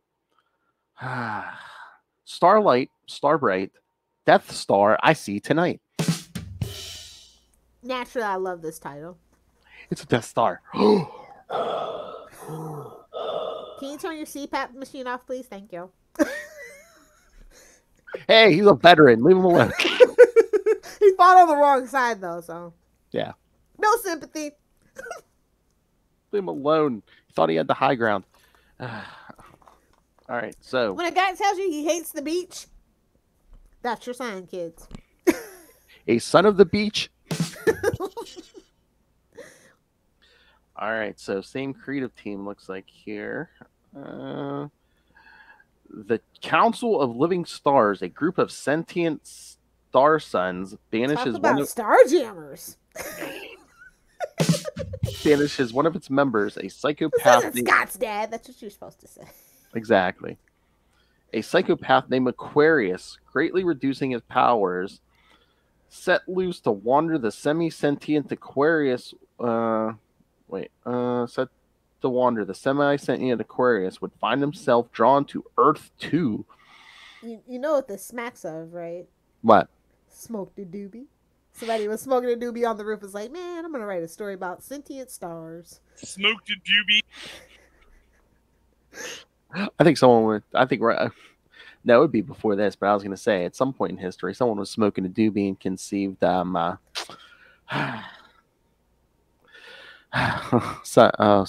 Starlight, Starbright, Death Star, I see tonight. Naturally, I love this title. It's a Death Star. Can you turn your CPAP machine off, please? Thank you. Hey, he's a veteran. Leave him alone. He fought on the wrong side, though, so. Yeah. No sympathy. Leave him alone. He thought he had the high ground. All right, so. When a guy tells you he hates the beach, that's your sign, kids. A son of the beach. All right, so same creative team looks like here. The Council of Living Stars, a group of sentient star sons, banishes one of Starjammers. banishes one of its members, a psychopath. This isn't Scott's dad. That's what you're supposed to say. Exactly. A psychopath named Aquarius, greatly reducing his powers, set loose to wander the semi-sentient Aquarius. Set to wander the semi-sentient Aquarius would find himself drawn to Earth 2. You know what this smacks of, right? What? Smoked a doobie. Somebody was smoking a doobie on the roof. Was like, man, I'm gonna write a story about sentient stars. Smoked a doobie. I think someone would. I think right. No, it would be before this, but I was going to say at some point in history, someone was smoking a doobie and conceived some of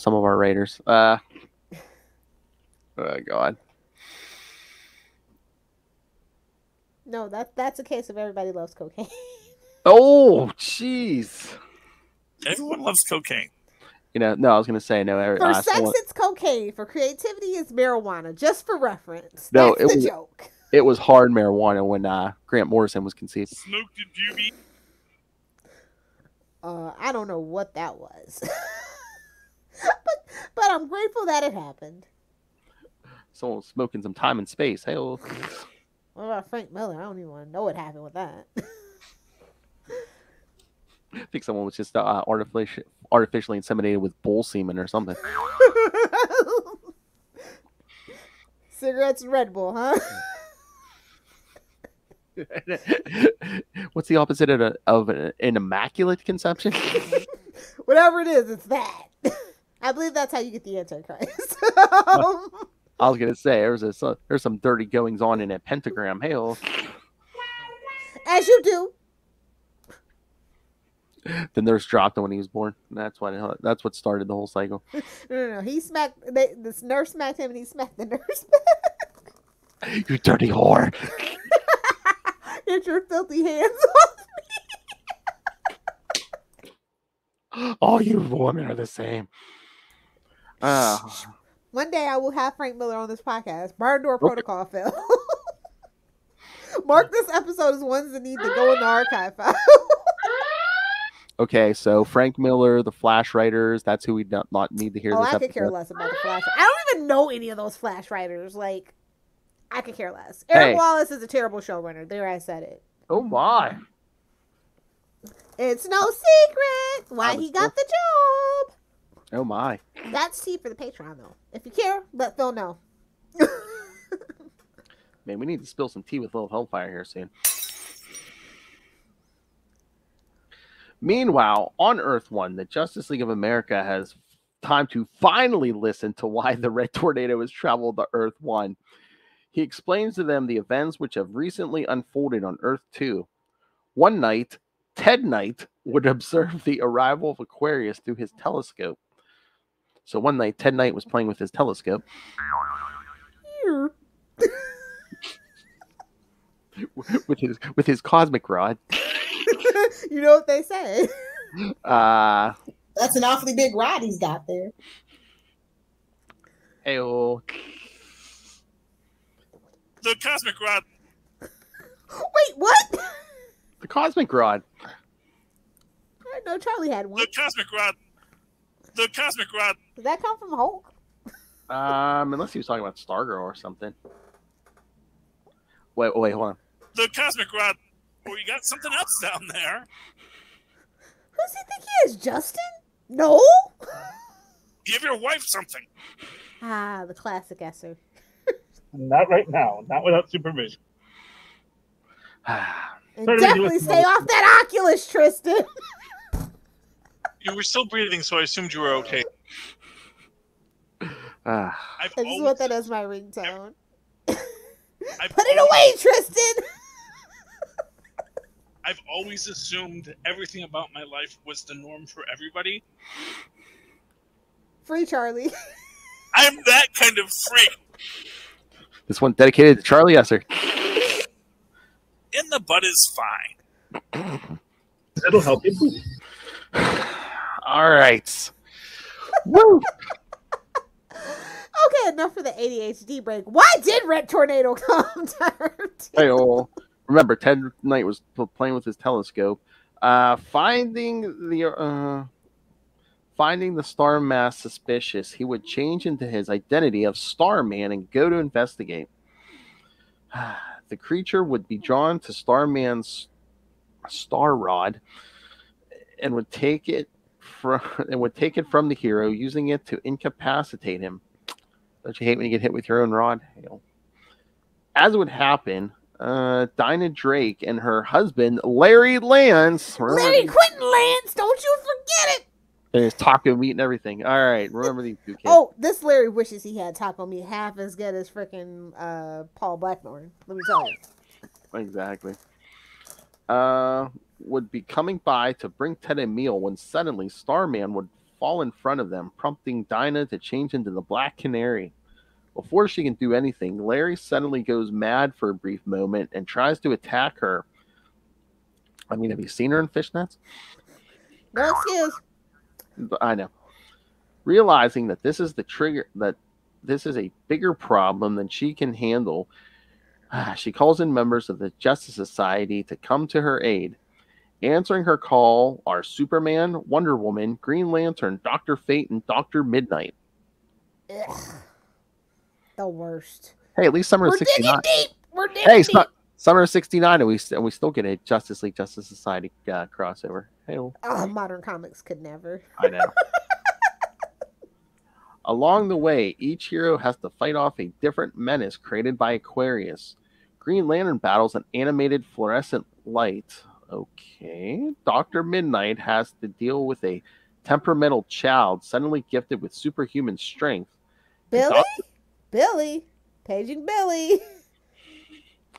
our raiders. Oh God. No, that's a case of everybody loves cocaine. Oh, jeez. Everyone loves cocaine. You know, no, I was going to say no. For sex, it's cocaine. For creativity, it's marijuana. Just for reference. No, that's the joke. It was hard marijuana when Grant Morrison was conceived. Smoked a doobie. I don't know what that was. but I'm grateful that it happened. Someone was smoking some time and space. Hey, what about Frank Miller? I don't even want to know what happened with that. I think someone was just artificially inseminated with bull semen or something. Cigarettes and Red Bull, huh? What's the opposite of an immaculate conception? Whatever it is, it's that. I believe that's how you get the Antichrist. I was gonna say there's some dirty goings on in a pentagram. Hey, as you do. The nurse dropped him when he was born. That's what started the whole cycle. No. He smacked. This nurse smacked him, and he smacked the nurse back. You dirty whore! Get your filthy hands off me! All you women are the same. One day I will have Frank Miller on this podcast. Barn door protocol, Phil. Mark this episode as ones that need to go in the archive file. Okay, so Frank Miller, the Flash writers, that's who we not need to hear this episode. I could care less about the Flash. I don't even know any of those Flash writers. Like, I could care less. Eric Wallace is a terrible showrunner. There, I said it. Oh, my. It's no secret why he got the job. Oh, my. That's tea for the Patreon, though. If you care, let Phil know. Man, we need to spill some tea with Lilith Hellfire here soon. Meanwhile, on Earth 1, the Justice League of America has time to finally listen to why the Red Tornado has traveled to Earth 1. He explains to them the events which have recently unfolded on Earth 2. One night, Ted Knight would observe the arrival of Aquarius through his telescope. So one night, Ted Knight was playing with his telescope. with his cosmic rod. You know what they say. That's an awfully big rod he's got there. Hey-oh. The cosmic rod. Wait, what? The cosmic rod. I know Charlie had one. The cosmic rod. The cosmic rod. Did that come from Hulk? Unless he was talking about Stargirl or something. Wait, hold on. The cosmic rod. Oh, you got something else down there. Who does he think he is, Justin? No? Give your wife something. Ah, the classic Esser. Not right now. Not without supervision. And definitely stay off that Oculus, Tristan. You were still breathing, so I assumed you were okay. This is what that is my ringtone. Put it away, Tristan. I've always assumed everything about my life was the norm for everybody. Free Charlie. I'm that kind of freak. This one dedicated to Charlie, yes, sir. In the butt is fine. It'll help you. All right. Woo! Okay, enough for the ADHD break. Why did Red Tornado come to her? Hey, remember, Ted Knight was playing with his telescope, finding the star mass suspicious. He would change into his identity of Starman and go to investigate. The creature would be drawn to Starman's star rod and would take it from the hero, using it to incapacitate him. Don't you hate when you get hit with your own rod? As it would happen, Dinah Drake and her husband, Larry Lance. Larry Quentin Lance, don't you forget it. And his taco meat and everything. All right, remember these two kids. Oh, this Larry wishes he had taco meat half as good as freaking Paul Blackthorne. Let me tell you. Exactly. Would be coming by to bring Ted a meal when suddenly Starman would fall in front of them, prompting Dinah to change into the Black Canary. Before she can do anything, Larry suddenly goes mad for a brief moment and tries to attack her. I mean, have you seen her in fishnets? No excuse. I know. Realizing that this is the trigger, that this is a bigger problem than she can handle, she calls in members of the Justice Society to come to her aid. Answering her call are Superman, Wonder Woman, Green Lantern, Dr. Fate, and Dr. Midnight. Ugh. The worst. Hey, at least Summer of We're digging 69. deep. We're digging Hey, deep. Summer of 69, and we still get a Justice League, Justice Society crossover. Hey, Oh, modern comics could never. I know. Along the way, each hero has to fight off a different menace created by Aquarius. Green Lantern battles an animated fluorescent light. Okay. Dr. Midnight has to deal with a temperamental child suddenly gifted with superhuman strength. Billy? Billy? Paging Billy.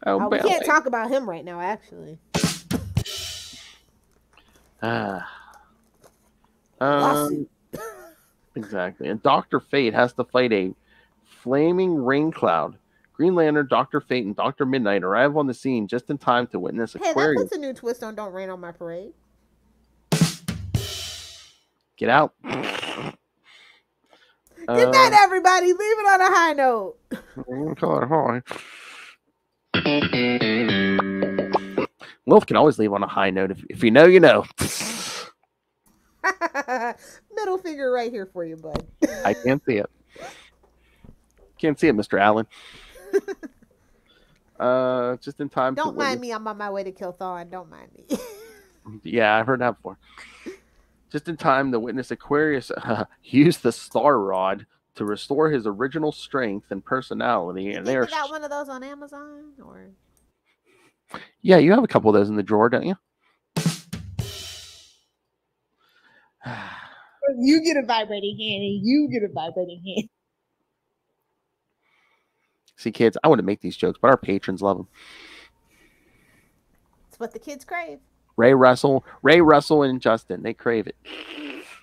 Oh, We can't talk about him right now, actually. Lawsuit. Exactly. And Dr. Fate has to fight a flaming rain cloud. Green Lantern, Dr. Fate, and Dr. Midnight arrive on the scene just in time to witness Hey, Aquarius. that puts a new twist on Don't Rain on My Parade. Get out. Good night, everybody. Leave it on a high note. Lilith can always leave on a high note. If you know, you know. Middle finger right here for you, bud. I can't see it. Can't see it, Mr. Allen. Just in time. Don't mind me. I'm on my way to kill Thawne. Don't mind me. Yeah, I've heard that before. Just in time to witness Aquarius use the star rod to restore his original strength and personality. And they got one of those on Amazon, or? Yeah, you have a couple of those in the drawer, don't you? You get a vibrating hand, and you get a vibrating hand. See, kids, I want to make these jokes, but our patrons love them. It's what the kids crave. Ray Russell, and Justin, they crave it.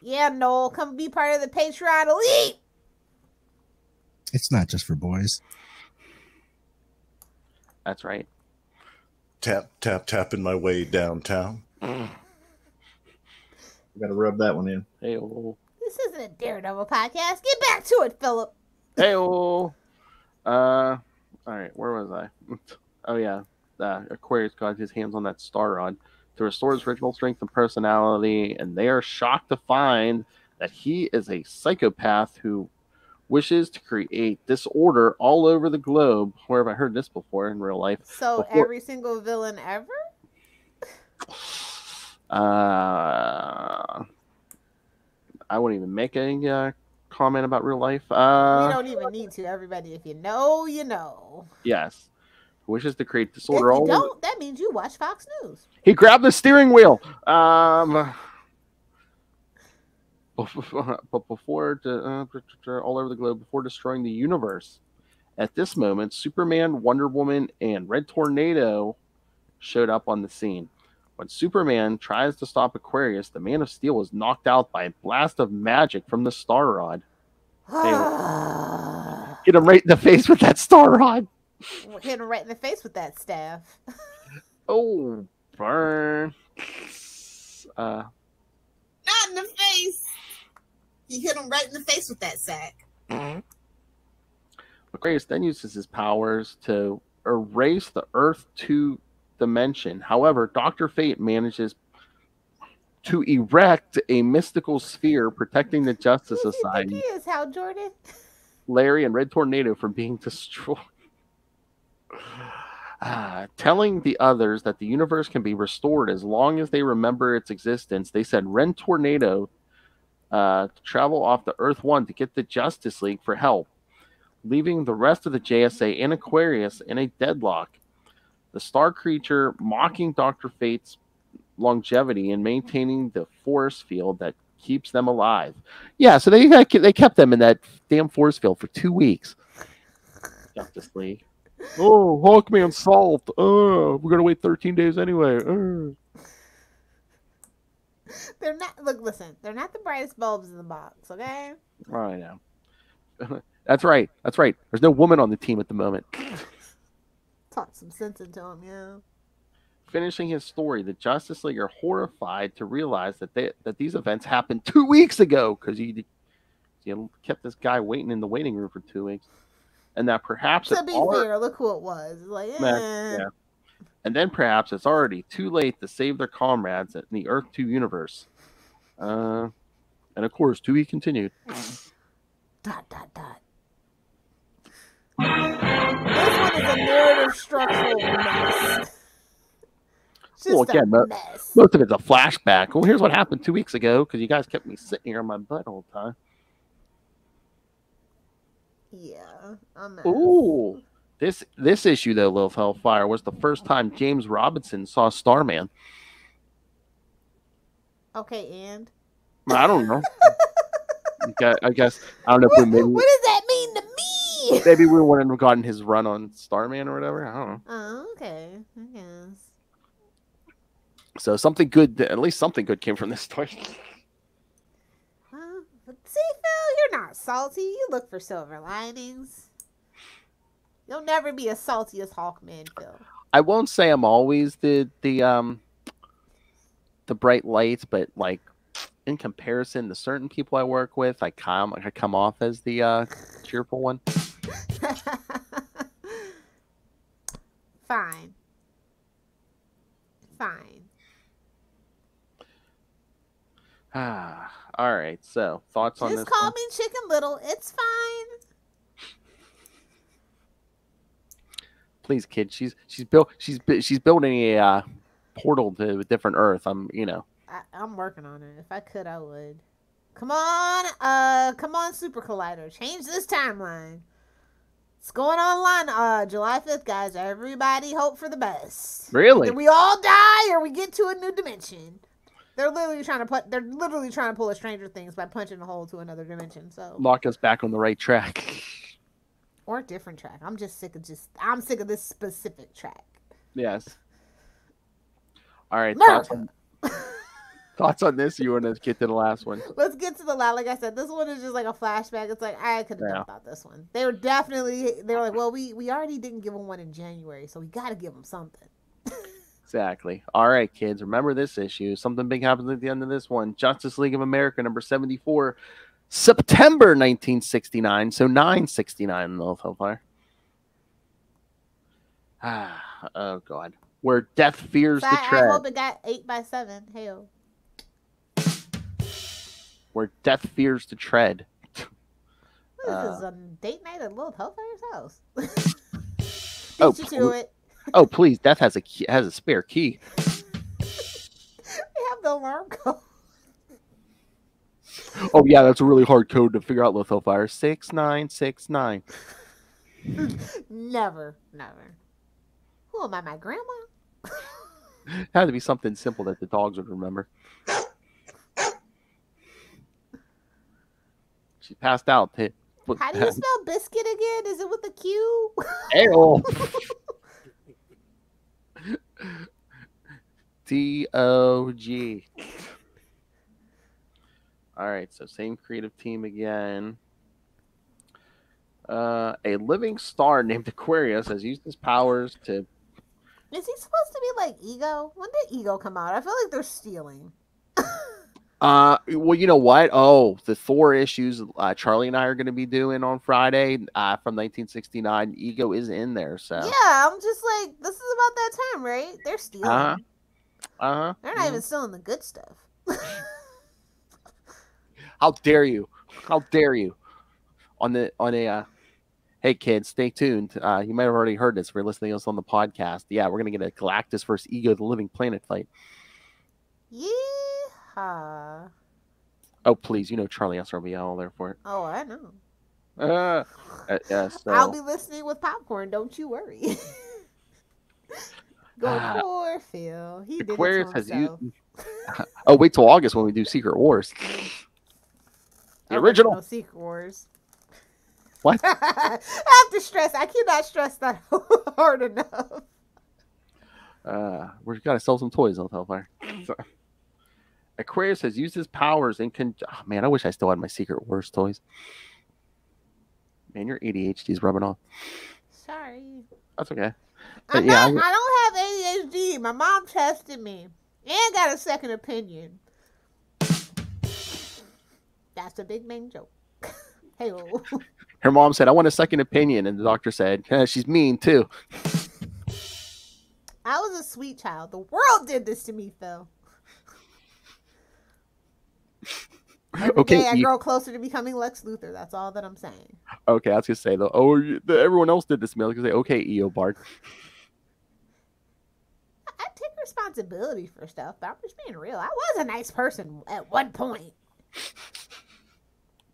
Yeah, Noel, come be part of the Patreon elite. It's not just for boys. That's right. Tap, tap, tapping my way downtown. Got to rub that one in. Hey-oh. This isn't a Daredevil podcast. Get back to it, Philip. Hey-oh. All right, where was I? Oh, yeah. Aquarius got his hands on that star rod to restore his original strength and personality, and they are shocked to find that he is a psychopath who wishes to create disorder all over the globe. Where have I heard this before in real life? So every single villain ever? I wouldn't even make a comment about real life. We don't even need to. Everybody, if you know, you know. Yes. Wishes to create If disorder you all over. don't, that means you watch Fox News. He grabbed the steering wheel. But before all over the globe, before destroying the universe, At this moment, Superman, Wonder Woman, and Red Tornado showed up on the scene. When Superman tries to stop Aquarius, the Man of Steel is knocked out by a blast of magic from the Star Rod. Hit him right in the face with that Star Rod. Hit him right in the face with that staff. Oh, burn. Not in the face. He hit him right in the face with that sack. Aquarius then uses his powers to erase the Earth 2 dimension. However, Dr. Fate manages to erect a mystical sphere protecting the Justice Society. He is Hal Jordan. Larry and Red Tornado from being destroyed. Telling the others that the universe can be restored as long as they remember its existence, they said Red Tornado to travel off to Earth 1 to get the Justice League for help, leaving the rest of the JSA and Aquarius in a deadlock. The star creature mocking Dr. Fate's longevity and maintaining the force field that keeps them alive. Yeah, so they kept them in that damn force field for 2 weeks. Justice League. Oh, Hawkman salt. We're gonna wait 13 days anyway. They're not. Look, listen. They're not the brightest bulbs in the box. Okay. I know. That's right. That's right. There's no woman on the team at the moment. Talk some sense into him, yeah. Finishing his story, the Justice League are horrified to realize that these events happened 2 weeks ago because he kept this guy waiting in the waiting room for 2 weeks, and that perhaps to be fair, look who it was. Like, yeah. And then perhaps it's already too late to save their comrades in the Earth 2 universe. And of course, to be continued. ... This one is a narrative structural mess. Well, again, most of it's a flashback. Well, here's what happened 2 weeks ago because you guys kept me sitting here on my butt all the time. Yeah. Ooh. This issue, though, Lilith Hellfire, was the first time James Robinson saw Starman. Okay, and? I don't know. I guess, I don't know if we maybe... What does that mean to me? Maybe we wouldn't have gotten his run on Starman or whatever. I don't know. Oh, okay. I guess. So something good, at least something good came from this story. See, Phil, you're not salty. You look for silver linings. You'll never be as salty as Hawkman, Phil. I won't say I'm always the bright lights, but like in comparison to certain people I work with, I come off as the cheerful one. Fine. All right. So thoughts on this? Just call me Chicken Little. It's fine. Please, kid. She's building a portal to a different Earth. I'm working on it. If I could, I would. Come on, Super Collider. Change this timeline. It's going online July 5th, guys. Everybody hope for the best. Really? Either we all die or we get to a new dimension. They're literally trying to pull a Stranger Things by punching a hole to another dimension. So lock us back on the right track. Or a different track. I'm sick of this specific track. Yes. All right. Thoughts on this? You want to get to the last one? Let's get to the last. Like I said, this one is just like a flashback. It's like I could have done without this one. They were like, well, we already didn't give them one in January, so we got to give them something. Exactly. All right, kids. Remember this issue. Something big happens at the end of this one. Justice League of America, number 74, September 1969. So 969 in the Hellfire. Oh, God. Where death fears the tread. I hope it got 8x7. Hell. Where death fears to tread. This is a date night at Lilith Hellfire's house. Beat you to it. Oh, please. Death has a spare key. We have the alarm code. Oh, yeah. That's a really hard code to figure out, Lilith Hellfire. 6969. Never. Who am I, my grandma? It had to be something simple that the dogs would remember. She passed out How do you spell biscuit again? Is it with a Q? Ayo. T-O-G. All right, so same creative team again. A living star named Aquarius has used his powers to... Is he supposed to be like Ego? When did Ego come out? I feel like they're stealing. Well, you know what? Oh, the Thor issues Charlie and I are going to be doing on Friday from 1969. Ego is in there, so... Yeah, I'm just like, this is about that time, right? They're stealing. Uh-huh. They're not even stealing the good stuff. How dare you? How dare you? Hey kids, stay tuned. You might have already heard this if you're listening to us on the podcast. Yeah, we're gonna get a Galactus versus Ego the Living Planet fight. Yeehaw. Oh please, you know Charlie S will be all there for it. Oh, I know. Yeah, so... I'll be listening with popcorn. Don't you worry. Go poor Phil. He Aquarius did it to himself. Oh, wait till August when we do Secret Wars. The original. No Secret Wars. What? I have to stress. I cannot stress that hard enough. We've got to sell some toys on Hellfire. So, Aquarius has used his powers in man, I wish I still had my Secret Wars toys. Man, your ADHD's rubbing off. Sorry. That's okay. I don't have ADHD. My mom tested me and got a second opinion. That's a big main joke. Hey, her mom said, "I want a second opinion," and the doctor said, "She's mean too." I was a sweet child. The world did this to me, Phil. Every day I grow closer to becoming Lex Luthor. That's all that I'm saying. Okay, I was gonna say though. Oh, everyone else did this to me. I was gonna say, okay, EO Bart. I take responsibility for stuff, but I'm just being real. I was a nice person at one point.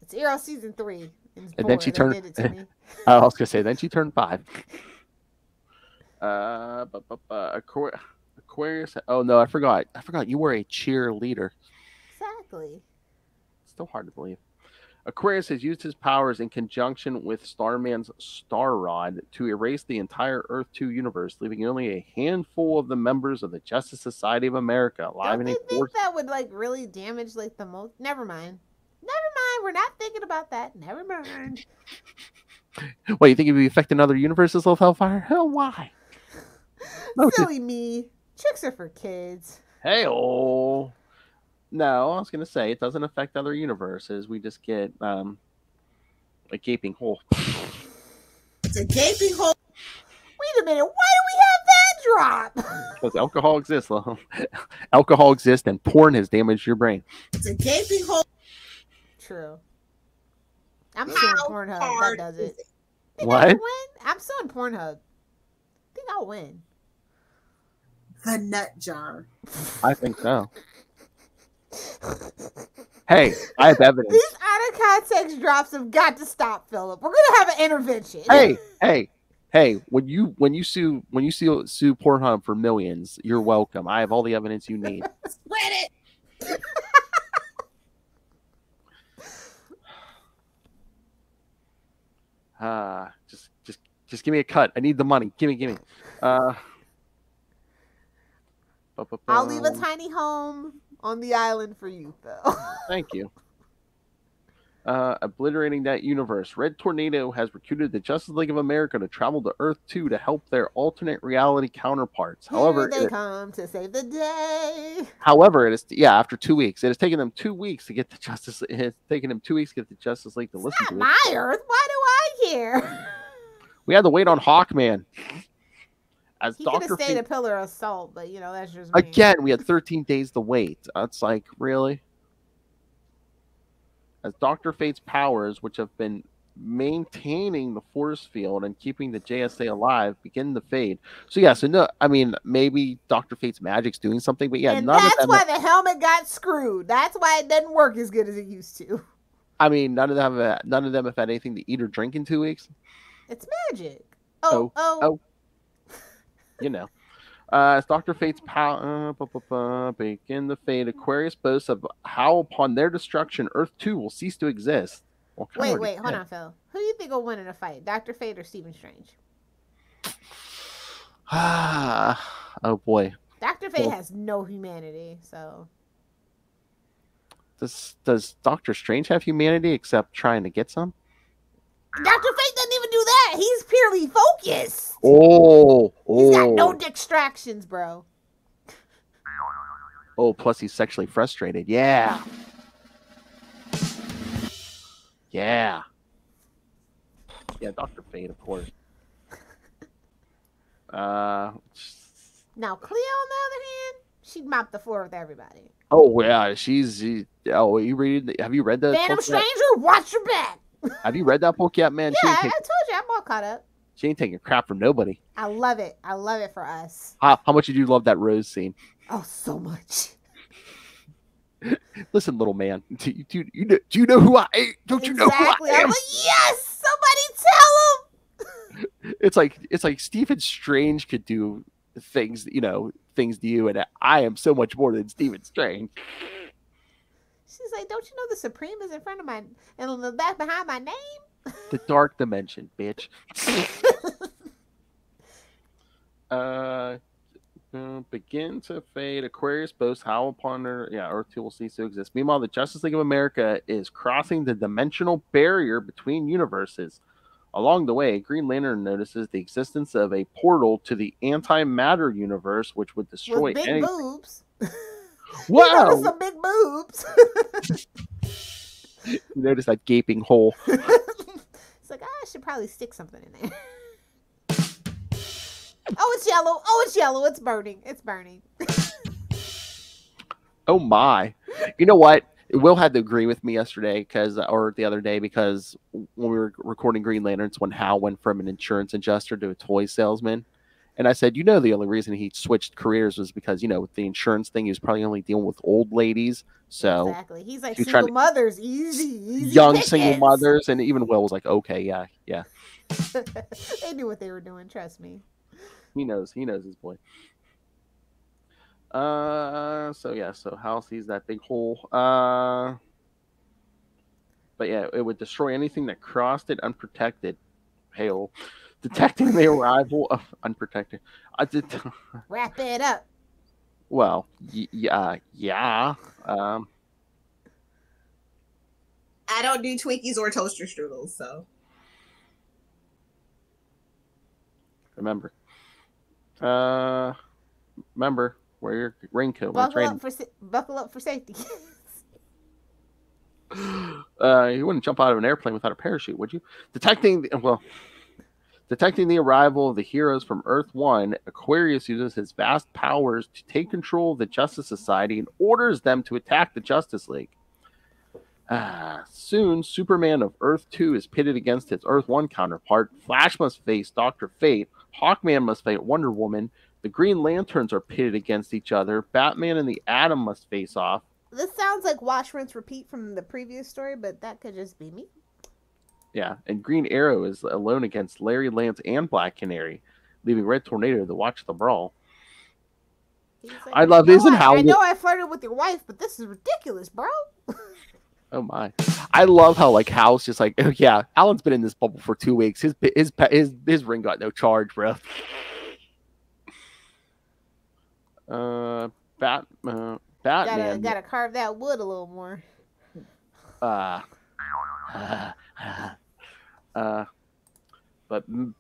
It's Arrow season 3, and then she turned. Did it to me. I was gonna say, then she turned 5. Aquarius. Oh no, I forgot. You were a cheerleader. Exactly. Still hard to believe. Aquarius has used his powers in conjunction with Starman's Star Rod to erase the entire Earth 2 universe, leaving only a handful of the members of the Justice Society of America alive. Don't you think that would like really damage like the most? Never mind. We're not thinking about that. Never mind. What, you think it would affect another universes of Hellfire? Hell, why? Silly me. Chicks are for kids. Hey-oh. No, I was going to say it doesn't affect other universes. We just get a gaping hole. It's a gaping hole. Wait a minute. Why do we have that drop? Because alcohol exists. Alcohol exists and porn has damaged your brain. It's a gaping hole. True. I'm suing Pornhub. That does it. What? I'm suing Pornhub. I think I'll win. The nut jar. I think so. Hey, I have evidence. These out of context drops have got to stop, Philip. We're gonna have an intervention. Hey! When you sue Pornhub for millions, you're welcome. I have all the evidence you need. Spread it. Just give me a cut. I need the money. Gimme. I'll leave a tiny home on the island for you, Phil. Thank you. Obliterating that universe. Red Tornado has recruited the Justice League of America to travel to Earth 2 to help their alternate reality counterparts. However, they come to save the day. However, it is after 2 weeks. It has taken them 2 weeks to get the Justice. It has taken them 2 weeks to get the Justice League to listen to it. My Earth. Why do I care? We had to wait on Hawkman. As he could have stayed a pillar of salt, but that's just me. Again, we had 13 days to wait. That's like, really? As Dr. Fate's powers, which have been maintaining the force field and keeping the JSA alive, begin to fade. Maybe Dr. Fate's magic's doing something, but and that's why the helmet got screwed. That's why it doesn't work as good as it used to. I mean, none of them have had anything to eat or drink in 2 weeks. It's magic. Oh. As Dr. Fate's power begin the fate, Aquarius boasts of how upon their destruction, Earth 2 will cease to exist. Well, kinda already Wait, hold did. on, Phil. Who do you think will win in a fight, Dr. Fate or Stephen Strange? Oh boy. Dr. Fate Well- has no humanity, so Does Doctor Strange have humanity except trying to get some? Dr. Fate doesn't even do that. He's purely focused. He's got no distractions, bro. Oh, plus he's sexually frustrated. Yeah. Yeah. Yeah, Dr. Fate, of course. Now, Cleo, on the other hand, she'd mop the floor with everybody. Oh yeah, oh, have you read the Phantom book yet? Stranger, watch your back. Have you read that book yet, man? Yeah, I told you, I'm all caught up. She ain't taking crap from nobody. I love it. I love it for us. How much did you love that Rose scene? Oh, so much. Listen, little man, do you know who I am? Don't you know who I I'm am? like, yes, somebody tell him. It's like Stephen Strange could do things to you, and I am so much more than Stephen Strange. She's like, don't you know the Supreme is in front of my, and on the back behind my name? The dark dimension, bitch. Begin to fade. Aquarius boasts how upon Earth 2 will cease to exist. Meanwhile, the Justice League of America is crossing the dimensional barrier between universes. Along the way, Green Lantern notices the existence of a portal to the antimatter universe, which would destroy With big any. boobs. Wow! Some big boobs. You notice that gaping hole. It's like, I should probably stick something in there. Oh, it's yellow. Oh, it's yellow. It's burning. It's burning. Oh my! You know what? Will had to agree with me yesterday or the other day, because when we were recording Green Lanterns, when Hal went from an insurance adjuster to a toy salesman, and I said, the only reason he switched careers was because with the insurance thing, he was probably only dealing with old ladies. So exactly, he's like he's single mothers, easy young pickings. single mothers, and even Will was like, okay, yeah. They knew what they were doing. Trust me. He knows his boy. So Hal sees that big hole. But yeah, it would destroy anything that crossed it unprotected. Hail. Detecting the arrival of unprotected. Wrap it up. Well, yeah. I don't do Twinkies or toaster strudels, so. Remember, wear your raincoat. Buckle up for safety. You wouldn't jump out of an airplane without a parachute, would you? Detecting the arrival of the heroes from Earth 1, Aquarius uses his vast powers to take control of the Justice Society and orders them to attack the Justice League. Soon, Superman of Earth 2 is pitted against his Earth 1 counterpart. Flash must face Dr. Fate. Hawkman must fight Wonder Woman. The Green Lanterns are pitted against each other. Batman and the Atom must face off. This sounds like watch, rinse, repeat from the previous story, but that could just be me. Yeah, and Green Arrow is alone against Larry, Lance, and Black Canary, leaving Red Tornado to watch the brawl. Like, I love this and how I know I flirted with your wife, but this is ridiculous, bro. Oh my! I love how Hal's just like, oh yeah, Alan's been in this bubble for 2 weeks. His ring got no charge, bro. Batman gotta carve that wood a little more. But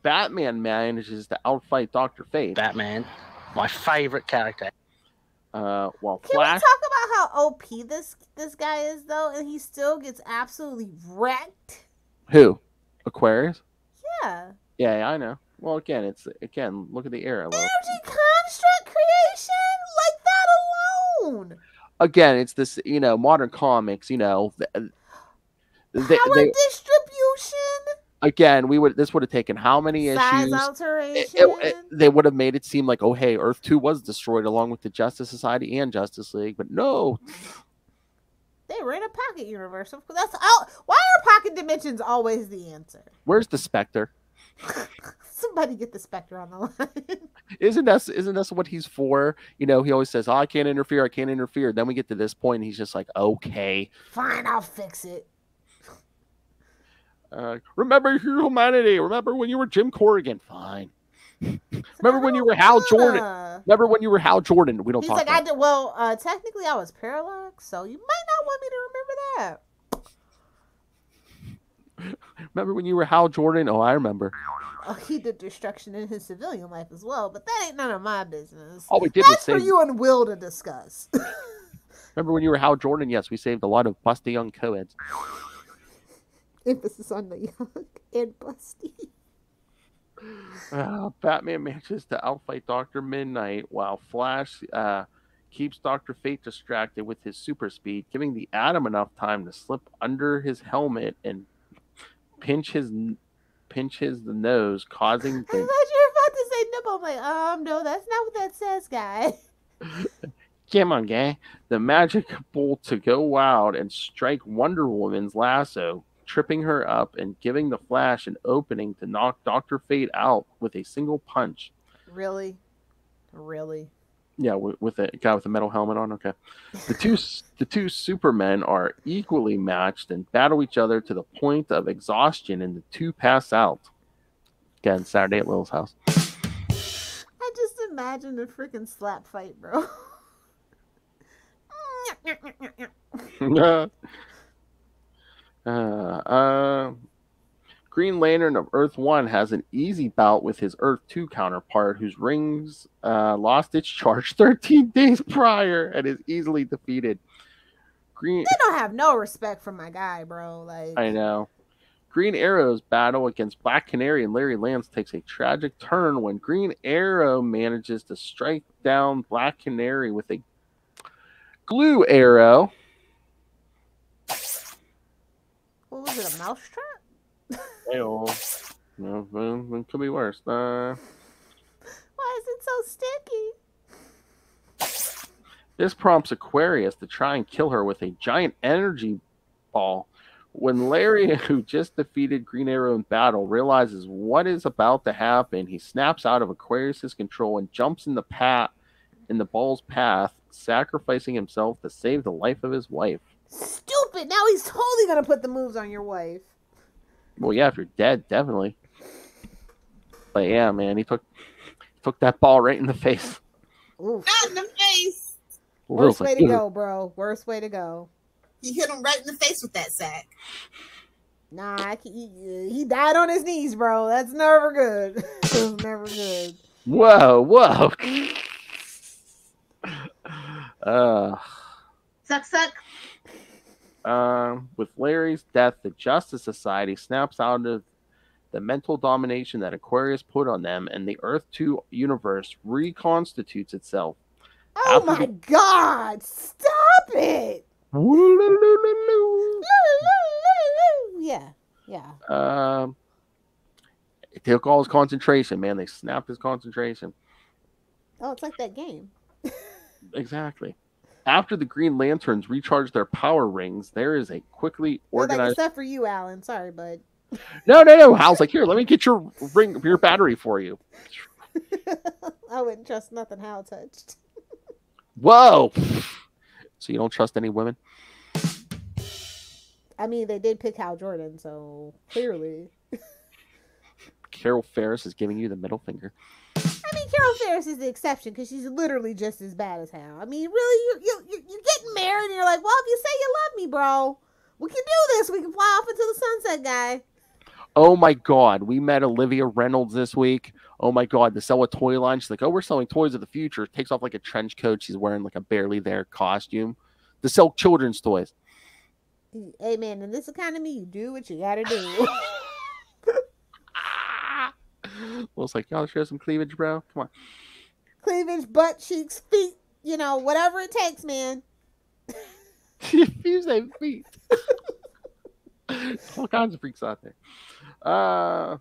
Batman manages to outfight Dr. Fate. Batman, my favorite character. While Can we talk about how OP this guy is though, and he still gets absolutely wrecked? Who? Aquarius? Yeah. Yeah, I know. Well, look at the era. Energy construct creation like that alone. Again, it's this, modern comics, Power distribution. Again, this would have taken how many Size issues? Alteration. They would have made it seem like, oh, hey, Earth 2 was destroyed along with the Justice Society and Justice League, but no. They were in a pocket universe. That's all. Why are pocket dimensions always the answer? Where's the Spectre? Somebody get the Spectre on the line. Isn't that what he's for? He always says, oh, I can't interfere. Then we get to this point, and he's just like, okay. Fine, I'll fix it. Remember your humanity. Remember when you were Jim Corrigan. Fine. Remember when you were Hal Jordan. Remember when you were Hal Jordan. We don't talk about it. Well, technically I was parallax, so you might not want me to remember that. Remember when you were Hal Jordan? Oh, I remember. Oh, he did destruction in his civilian life as well, but that ain't none of my business. All we did That's was for you and Will to discuss. Remember when you were Hal Jordan? Yes, we saved a lot of busty young co-eds. Emphasis on the young and busty. Batman manages to outfight Dr. Midnight while Flash keeps Dr. Fate distracted with his super speed, giving the Atom enough time to slip under his helmet and pinch his nose, causing. I thought you were about to say nipple. I'm like, no, that's not what that says, guy. Come on, guy. The magic bolt to go wild and strike Wonder Woman's lasso, tripping her up and giving the Flash an opening to knock Dr. Fate out with a single punch. Really? Yeah, with a guy with a metal helmet on. Okay, the two Supermen are equally matched and battle each other to the point of exhaustion, and the two pass out. Again, Saturday at Lil's house. I just imagine a freaking slap fight, bro. Green Lantern of Earth 1 has an easy bout with his Earth 2 counterpart, whose rings lost its charge 13 days prior and is easily defeated. They don't have no respect for my guy, bro. Like, I know. Green Arrow's battle against Black Canary and Larry Lance takes a tragic turn when Green Arrow manages to strike down Black Canary with a glue arrow. What was it, a mousetrap? No, it could be worse. Why is it so sticky? This prompts Aquarius to try and kill her with a giant energy ball. When Larry, who just defeated Green Arrow in battle, realizes what is about to happen, he snaps out of Aquarius's control and jumps in the ball's path, sacrificing himself to save the life of his wife. Stupid! Now he's totally gonna put the moves on your wife. Well, yeah, if you're dead, definitely. But yeah, man, he took that ball right in the face. Oof. Not in the face. Worst way to go, bro. Worst way to go. He hit him right in the face with that sack. Nah, he died on his knees, bro. That's never good. That's never good. Whoa. Suck. With Larry's death, the Justice Society snaps out of the mental domination that Aquarius put on them, and the Earth 2 universe reconstitutes itself. Oh my God! Stop it! Yeah. It took all his concentration, man. They snapped his concentration. Oh, it's like that game. Exactly. After the Green Lanterns recharge their power rings, there is a quickly organized. Except for you, Alan. Sorry, bud. No. Hal's like, here, let me get your battery for you. I wouldn't trust nothing Hal touched. Whoa. So you don't trust any women? I mean, they did pick Hal Jordan, so clearly. Carol Ferris is giving you the middle finger. I mean, Carol Ferris is the exception because she's literally just as bad as Hal. I mean, really, you're getting married and you're like, well, if you say you love me, bro, we can do this. We can fly off into the sunset, guy. Oh my God, we met Olivia Reynolds this week. Oh my God, to sell a toy line. She's like, oh, we're selling toys of the future. Takes off like a trench coat. She's wearing like a barely there costume to sell children's toys. Hey man, in this economy, you do what you gotta do. Well, it's like, y'all show some cleavage, bro. Come on. Cleavage, butt cheeks, feet, whatever it takes, man. You say feet. All kinds of freaks out there. So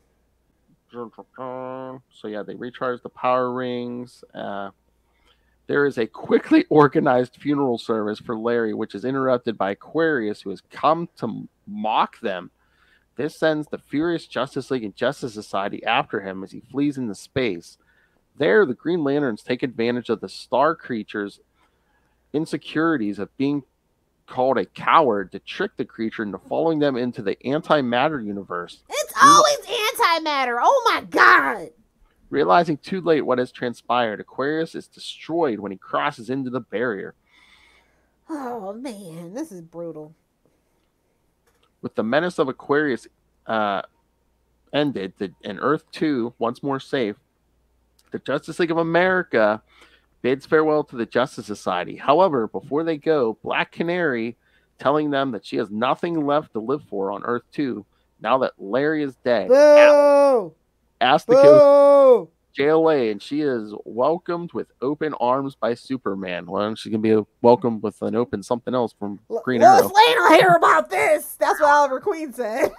yeah, they recharge the power rings. There is a quickly organized funeral service for Larry, which is interrupted by Aquarius, who has come to mock them. This sends the furious Justice League and Justice Society after him as he flees into space. There, the Green Lanterns take advantage of the star creatures' insecurities of being called a coward to trick the creature into following them into the antimatter universe. It's always antimatter. Oh my god. Realizing too late what has transpired, Aquarius is destroyed when he crosses into the barrier. Oh man, this is brutal. With the menace of Aquarius ended, and Earth 2 once more safe, the Justice League of America bids farewell to the Justice Society. However, before they go, Black Canary telling them that she has nothing left to live for on Earth 2 now that Larry is dead. Boo! Asked to go to JLA, and she is welcomed with open arms by Superman. Well, she can be welcomed with an open something else from Green Arrow. Lois Lane will hear about this. That's what Oliver Queen said.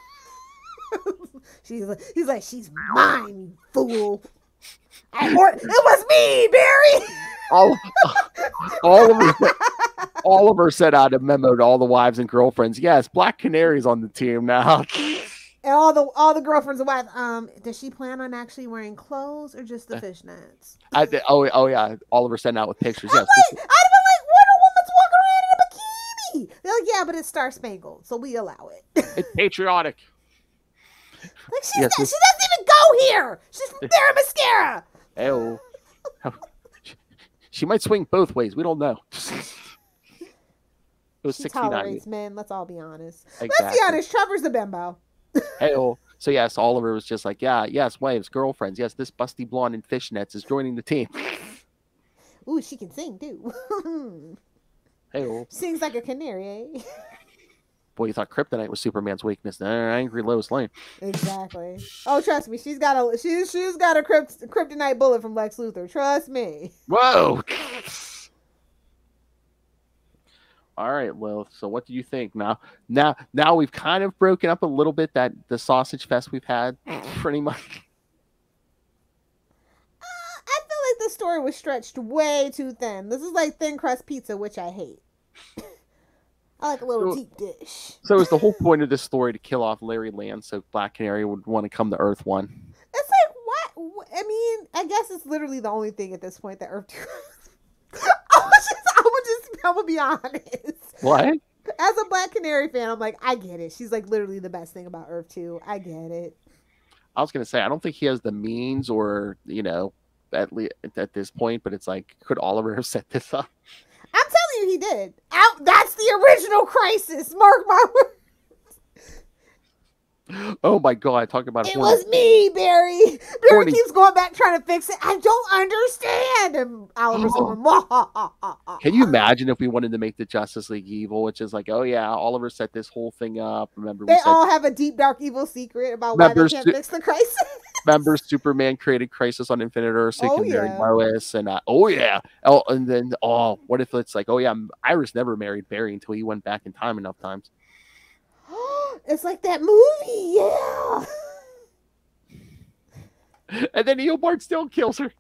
He's like, she's mine, you fool. It was me, Barry. Oliver sent out a memo to all the wives and girlfriends. Yes, Black Canary's on the team now. And all the girlfriends and wives. Does she plan on actually wearing clothes or just the fishnets? Oh yeah, Oliver sent out with pictures. Yes. I'd have been like, Wonder Woman's walking around in a bikini. They're like, yeah, but it's Star Spangled, so we allow it. It's patriotic. Like she doesn't even go here. She's from Sarah Mascara. Oh, she might swing both ways. We don't know. It was She 69. tolerates men. Let's all be honest. Exactly. Let's be honest. Trevor's a bimbo. So yes, Oliver was just like, yeah, yes, wives, girlfriends, yes, this busty blonde in fishnets is joining the team. Ooh, she can sing too. Sings like a canary, eh? Boy, you thought kryptonite was Superman's weakness. Angry Lois Lane. Exactly. Oh, trust me, she's got a kryptonite bullet from Lex Luthor. Trust me. Whoa. All right, Lilith. So what do you think now? Now we've kind of broken up a little bit that the sausage fest we've had, pretty much. I feel like the story was stretched way too thin. This is like thin crust pizza, which I hate. I like a little deep dish. So is the whole point of this story to kill off Larry Land so Black Canary would want to come to Earth 1? It's like, what? I mean, I guess it's literally the only thing at this point that Earth 2... I'm gonna be honest. What? As a Black Canary fan, I'm like, I get it. She's like literally the best thing about Earth 2. I get it. I was gonna say I don't think he has the means, or at least at this point. But it's like, could Oliver have set this up? I'm telling you, he did. That's the original Crisis. Mark my words. Oh my god! Talk about it was me, Barry. Barry keeps going back trying to fix it. I don't understand. And Oliver's like, can you imagine if we wanted to make the Justice League evil, which is like, oh yeah, Oliver set this whole thing up. Remember, they all have a deep, dark, evil secret about why they can't fix the Crisis. Remember, Superman created Crisis on Infinite Earth so he can marry Lois, and and then what if it's like, oh yeah, Iris never married Barry until he went back in time enough times. It's like that movie, yeah. And then Eobard still kills her.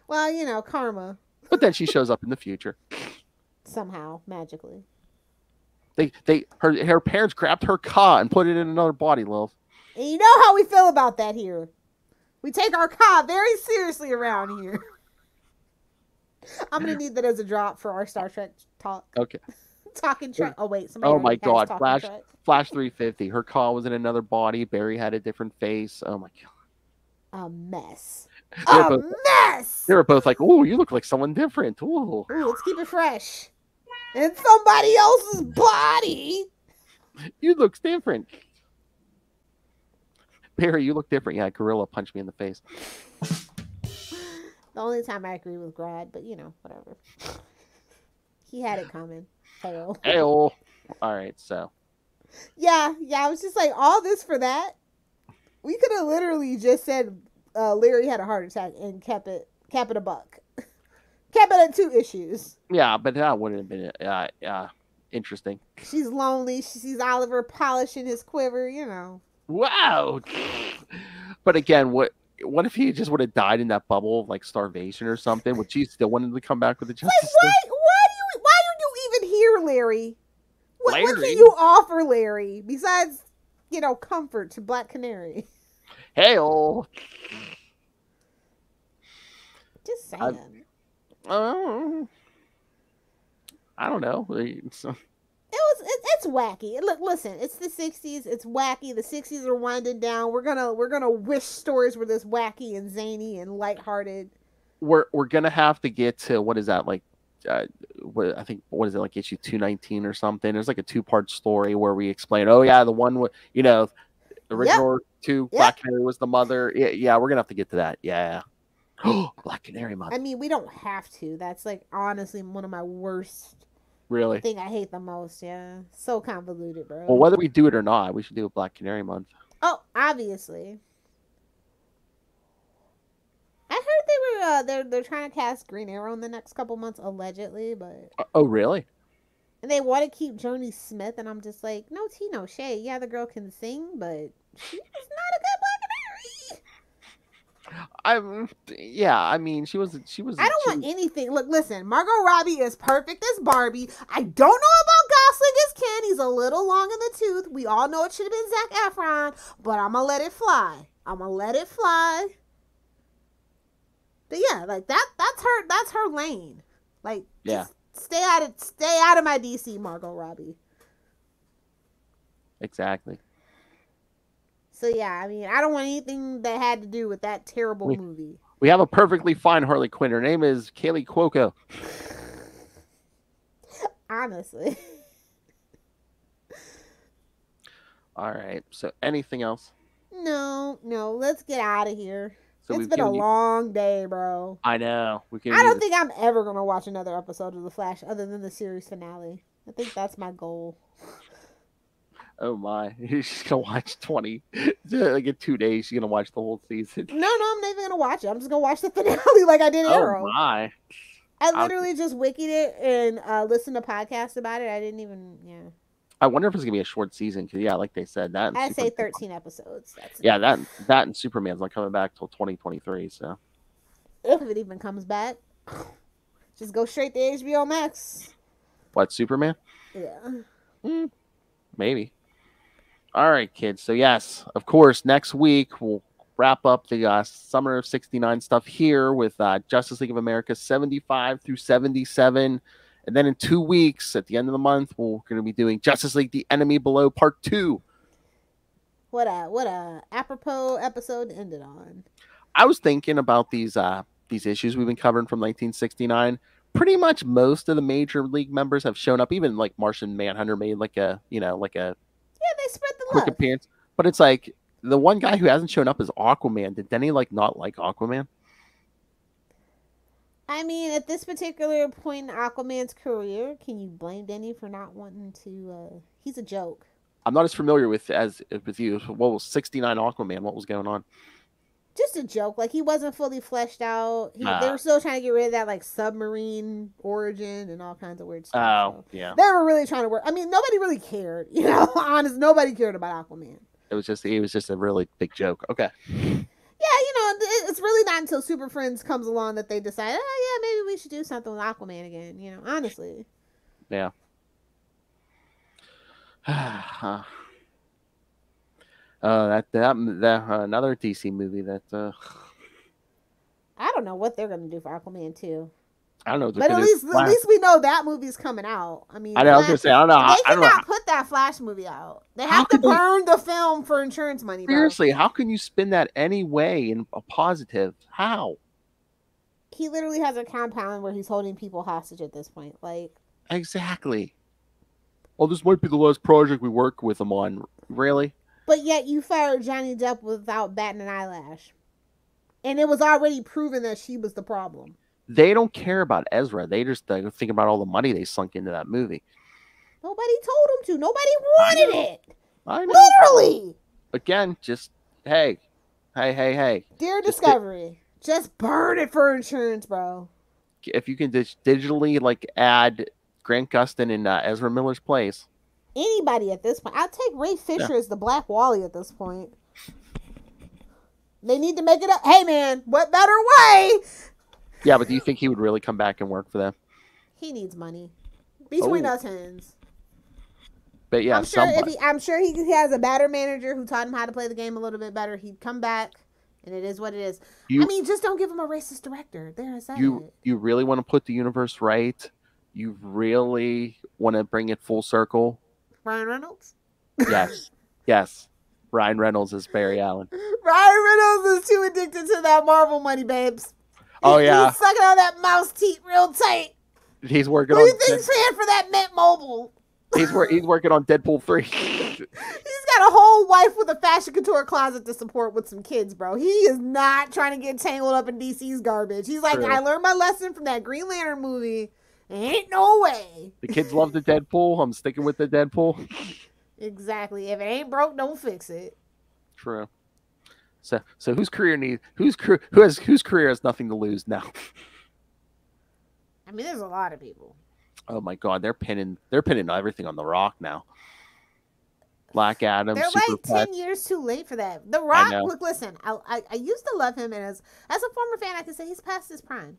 Well, karma. But then she shows up in the future. Somehow, magically. Her parents grabbed her ka and put it in another body, Lil. And you know how we feel about that here. We take our ka very seriously around here. I'm going to need that as a drop for our Star Trek talk. Okay. Talking Trek. Oh wait, oh my god, Flash 350. Her call was in another body. Barry had a different face. Oh my god. A mess. Mess. They were both like, "Oh, you look like someone different." Ooh, let's keep it fresh. In somebody else's body. You look different. Barry, you look different. Yeah, Gorilla punched me in the face. The only time I agree with Grad, but whatever. He had it coming. All right, so. Yeah, I was just like, all this for that? We could have literally just said Larry had a heart attack and kept it a buck. Kept it at 2 issues. Yeah, but that wouldn't have been interesting. She's lonely. She sees Oliver polishing his quiver, Wow. But again, what if he just would have died in that bubble of like starvation or something? Would she still wanted to come back with the Justice League? Why do you even hear Larry? What can you offer Larry besides, comfort to Black Canary? Hey-oh. Just saying. I don't know. It's wacky. Look, listen, it's the 60s. It's wacky. The 60s are winding down. We're gonna wish stories were this wacky and zany and lighthearted. We're gonna have to get to what is that like? I think what is it like issue 219 or something? There's like a 2-part story where we explain. Oh yeah, the one with the original 2 Black Canary was the mother. Yeah, we're gonna have to get to that. Yeah. Black Canary month. I mean, we don't have to. That's like honestly one of my worst. Really? Thing I hate the most. Yeah, so convoluted, bro. Well, whether we do it or not, we should do a Black Canary month. Oh, obviously. I heard they're trying to cast Green Arrow in the next couple months, allegedly, but. Oh, really? And they want to keep Joni Smith, and I'm just like, no tea, no shade. Yeah, the girl can sing, but she's not a good Black Canary. I mean, she was. I don't want anything. Look, listen, Margot Robbie is perfect as Barbie. I don't know about Gosling as Ken. He's a little long in the tooth. We all know it should have been Zac Efron, but I'm gonna let it fly. But yeah, like that's her lane. Like, just stay out of my DC, Margot Robbie. Exactly. So yeah, I mean, I don't want anything that had to do with that terrible movie. We have a perfectly fine Harley Quinn. Her name is Kaylee Cuoco. Honestly. All right. So anything else? No. Let's get out of here. So it's been a long day, bro. I know. I don't think I'm ever going to watch another episode of The Flash other than the series finale. I think that's my goal. Oh my. She's going to watch 20. Like in 2 days, she's going to watch the whole season. No, I'm not even going to watch it. I'm just going to watch the finale like I did Arrow. Oh my. I literally just wikied it and listened to podcasts about it. I didn't even, I wonder if it's going to be a short season because, like they said, that. I'd say 13 episodes. That and Superman's not coming back till 2023, so. If it even comes back, just go straight to HBO Max. What, Superman? Yeah. Maybe. All right, kids. So, yes, of course, next week we'll wrap up the Summer of 69 stuff here with Justice League of America 75 through 77. And then in 2 weeks, at the end of the month, we're going to be doing Justice League: The Enemy Below Part 2. What a apropos episode to end it on. I was thinking about these issues we've been covering from 1969. Pretty much most of the major league members have shown up. Even like Martian Manhunter made they spread the love. Quick appearance. But it's like the one guy who hasn't shown up is Aquaman. Did Denny not like Aquaman? I mean, at this particular point in Aquaman's career, can you blame Denny for not wanting to? He's a joke. I'm not as familiar with you. What was 69 Aquaman? What was going on? Just a joke. Like, he wasn't fully fleshed out. They were still trying to get rid of that submarine origin and all kinds of weird stuff. Oh, yeah. They were really trying to work. I mean, nobody really cared. Honest, nobody cared about Aquaman. It was just a really big joke. Okay. Yeah, it's really not until Super Friends comes along that they decide, oh, yeah, maybe we should do something with Aquaman again, honestly. Yeah. That another DC movie that I don't know what they're going to do for Aquaman 2. I don't know. But at least we know that movie's coming out. I mean, I was going to say, I don't know. They cannot put that Flash movie out. They have to burn the film for insurance money. Seriously, how can you spin that any way in a positive? How? He literally has a compound where he's holding people hostage at this point. Exactly. Well, this might be the last project we work with him on. Really? But yet you fired Johnny Depp without batting an eyelash. And it was already proven that she was the problem. They don't care about Ezra. They just think about all the money they sunk into that movie. Nobody told them to. Nobody wanted it. I know. Literally. Again, just, hey. Dear Discovery, just burn it for insurance, bro. If you can digitally, add Grant Gustin in Ezra Miller's place. Anybody at this point. I'll take Ray Fisher as the Black Wally at this point. They need to make it up. Hey, man, what better way? Yeah, but do you think he would really come back and work for them? He needs money. Between us hands. But yeah, I'm sure he has a better manager who taught him how to play the game a little bit better. He'd come back, and it is what it is. Just don't give him a racist director. There, I said it. You really want to put the universe right? you really want to bring it full circle, Ryan Reynolds. yes, yes, Ryan Reynolds is Barry Allen. Ryan Reynolds is too addicted to that Marvel money, babes. Oh yeah, He's sucking on that mouse teeth real tight. he's working Who on. do you think's paying for that Mint Mobile? He's working on Deadpool 3. He's got a whole wife with a fashion couture closet to support with some kids, bro. He is not trying to get tangled up in DC's garbage. He's like, True. I learned my lesson from that Green Lantern movie. Ain't no way. The kids love the Deadpool. I'm sticking with the Deadpool. Exactly. If it ain't broke, don't fix it. True. So whose career has nothing to lose now? I mean, there's a lot of people. Oh my God, they're pinning everything on The Rock now. Black Adam. They're Super like 10 Pet. years too late for that. The Rock, know. look, listen, I used to love him, and as a former fan, I can say he's past his prime.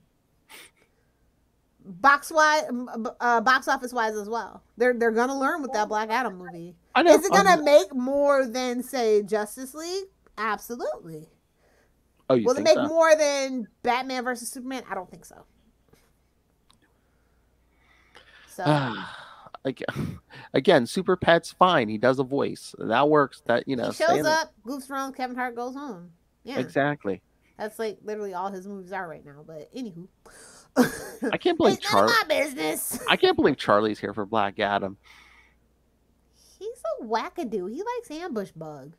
Box office wise as well. They're gonna learn with that Black Adam movie. I know. Is it gonna make more than, say, Justice League? Absolutely. Oh, you Will it think make so? more than Batman versus Superman? I don't think so. So Again, Super Pet's fine. He does a voice. That works. That he shows up, goofs around, Kevin Hart goes home. Yeah, Exactly. that's like literally all his movies are right now. But anywho, I can't believe it's none of Charlie. my business. I can't believe Charlie's here for Black Adam. He's a wackadoo. He likes ambush bug.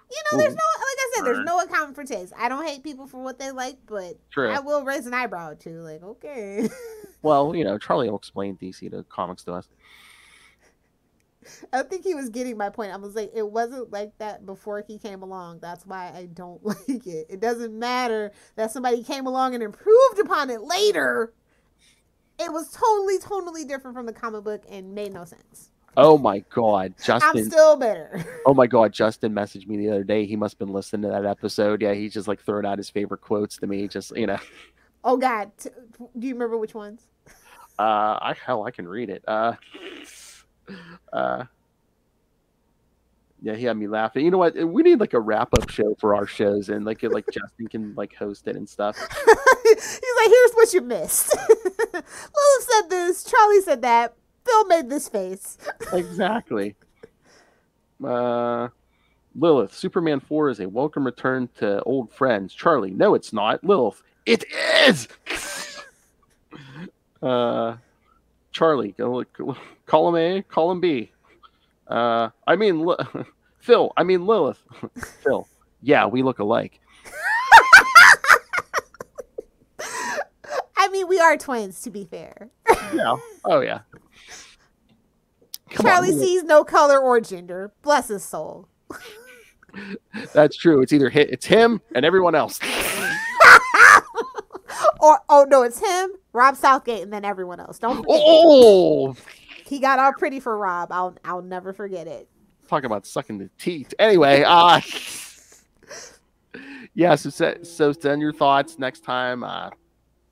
You know, there's no, like I said, there's no accounting for taste. I don't hate people for what they like, but True. I will raise an eyebrow or two. Like, okay. Well, Charlie will explain DC to comics to us. I think he was getting my point. I was like, it wasn't like that before he came along. That's why I don't like it. It doesn't matter that somebody came along and improved upon it later. It was totally different from the comic book and made no sense. Oh my God, Justin! I'm still bitter. Oh my God, Justin messaged me the other day. He must have been listening to that episode. Yeah, he's just like throwing out his favorite quotes to me. Just Oh God, do you remember which ones? I can read it. Yeah, he had me laughing. You know what? We need like a wrap up show for our shows, and like Justin can like host it and stuff. He's like, here's what you missed. Lilith said this. Charlie said that. Phil made this face. Exactly. Lilith, Superman 4 is a welcome return to old friends. Charlie, no, it's not. Lilith, it is. Charlie, call him A, call him B. Phil, I mean Lilith. Phil, yeah, we look alike. I mean, we are twins, to be fair. Yeah. Oh, yeah. Come Charlie on, sees no color or gender. Bless his soul. That's true. It's either it's him and everyone else. Or, oh, no, it's him, Rob Southgate, and then everyone else. Don't forget. Oh! He got all pretty for Rob. I'll never forget it. Talking about sucking the teeth. Anyway, yeah, so send your thoughts next time.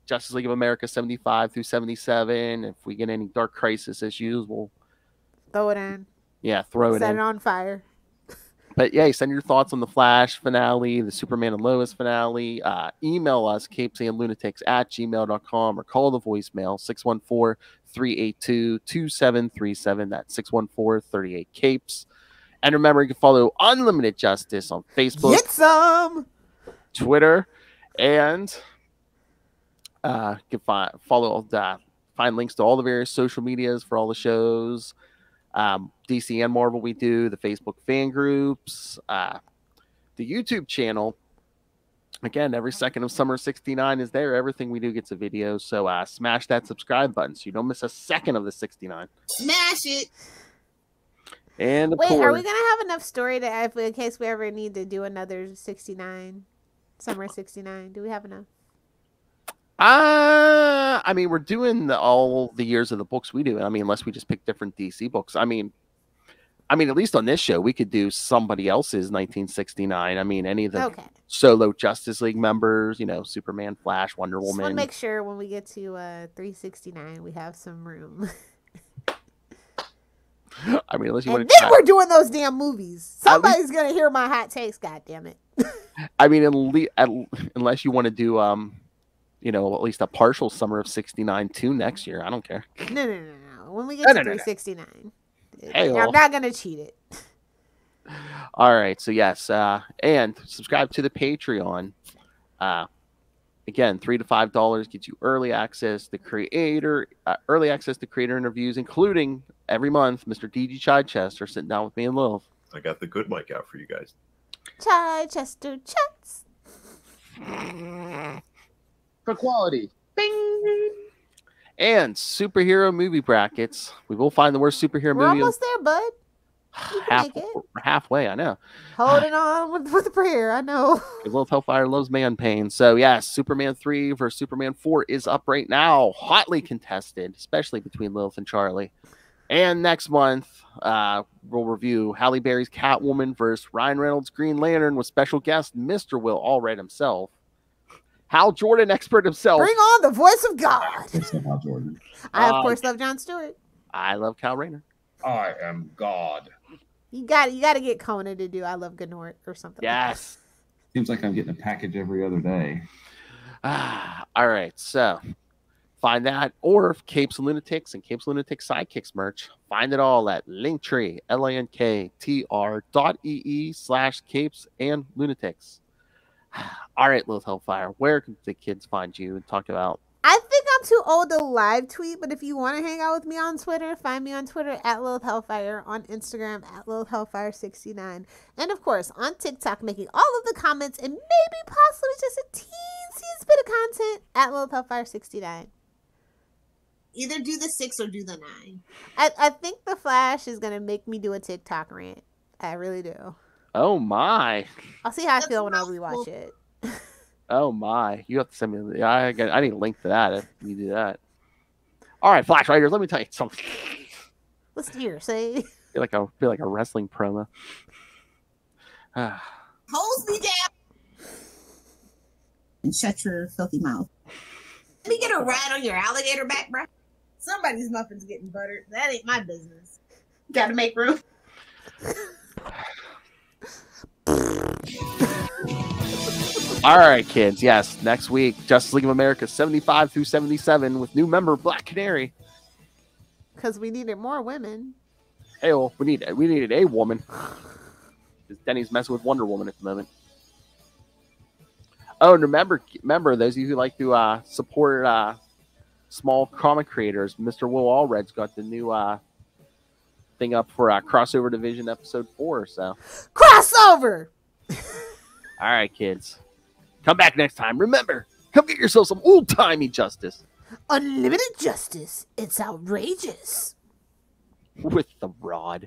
Justice League of America 75 through 77. If we get any Dark Crisis issues, we'll throw it in. Yeah, throw it in. Set it on fire. But yeah, send your thoughts on the Flash finale, the Superman and Lois finale. Email us, CapesandLunatics@gmail.com, or call the voicemail, 614-382-2737. That's 614-38-CAPES. And remember, you can follow Unlimited Justice on Facebook, Get some! Twitter, and you can find links to all the various social medias for all the shows. DC and Marvel we do, the Facebook fan groups, the YouTube channel. Again, every second of Summer 69 is there. Everything we do gets a video. So smash that subscribe button so you don't miss a second of the 69. Smash it. And wait, are we gonna have enough story to in case we ever need to do another 69, Summer 69? Do we have enough? I mean, we're doing all the years of the books we do. I mean, unless we just pick different DC books. I mean, at least on this show, we could do somebody else's 1969. I mean, any of the solo Justice League members, Superman, Flash, Wonder Woman. Just want to make sure when we get to 369, we have some room. I mean, unless you want to. Then we're doing those damn movies. Somebody's gonna hear my hot takes. God damn it. I mean, unless you want to do at least a partial summer of 69 too next year. I don't care. No. When we get to 369, I'm not gonna cheat it. All right, so yes, and subscribe to the Patreon. Again, $3 to $5 gets you early access to creator interviews, including every month, Mr. DG Chichester sitting down with me and Lilith. I got the good mic out for you guys. Chichester chats for quality. Bing. And superhero movie brackets. We will find the worst superhero movie. We're almost there, bud. Halfway, I know. Holding on with the prayer, I know. Because Lilith Hellfire loves man pain. So, yes, Superman 3 versus Superman 4 is up right now. Hotly contested, especially between Lilith and Charlie. And next month, we'll review Halle Berry's Catwoman versus Ryan Reynolds' Green Lantern with special guest Mr. Will Allred himself. Hal Jordan, expert himself. Bring on the voice of God. Hal Jordan. I, of course, love Jon Stewart. I love Kyle Rayner. I am God. You got to get Conan to do I Love Gnort or something. Yes. Seems like I'm getting a package every other day. All right, so find that or Capes and Lunatics and Capes and Lunatics Sidekicks merch. Find it all at Linktree, linktr.ee/Capes and Lunatics. All right, Lilith Hellfire, where can the kids find you and talk about? I think I'm too old to live tweet, but if you want to hang out with me on Twitter, find me on Twitter at Lilith Hellfire, on Instagram at Lilith Hellfire69, and of course on TikTok, making all of the comments and maybe possibly just a teensy bit of content at Lilith Hellfire69. Either do the 6 or do the 9. I think the Flash is gonna make me do a TikTok rant. I really do. Oh my! I'll see how I feel when I rewatch it. Oh my! You have to send me. I need a link to that if you do that. All right, Flash Writers. Let me tell you something. Listen here, say. Feel like a wrestling promo. Hose me down and shut your filthy mouth. Let me get a ride on your alligator back, bro. Somebody's muffin's getting buttered. That ain't my business. Got to make room. All right, kids. Yes, next week, Justice League of America 75 through 77 with new member Black Canary. Because we needed more women. Hey, well, we needed a woman. Because Denny's messing with Wonder Woman at the moment. Oh, and remember, those of you who like to support small comic creators, Mr. Will Allred's got the new thing up for Crossover Division episode 4. So crossover. All right, kids. Come back next time. Remember, come get yourself some old-timey justice. Unlimited justice. It's outrageous. With the rod.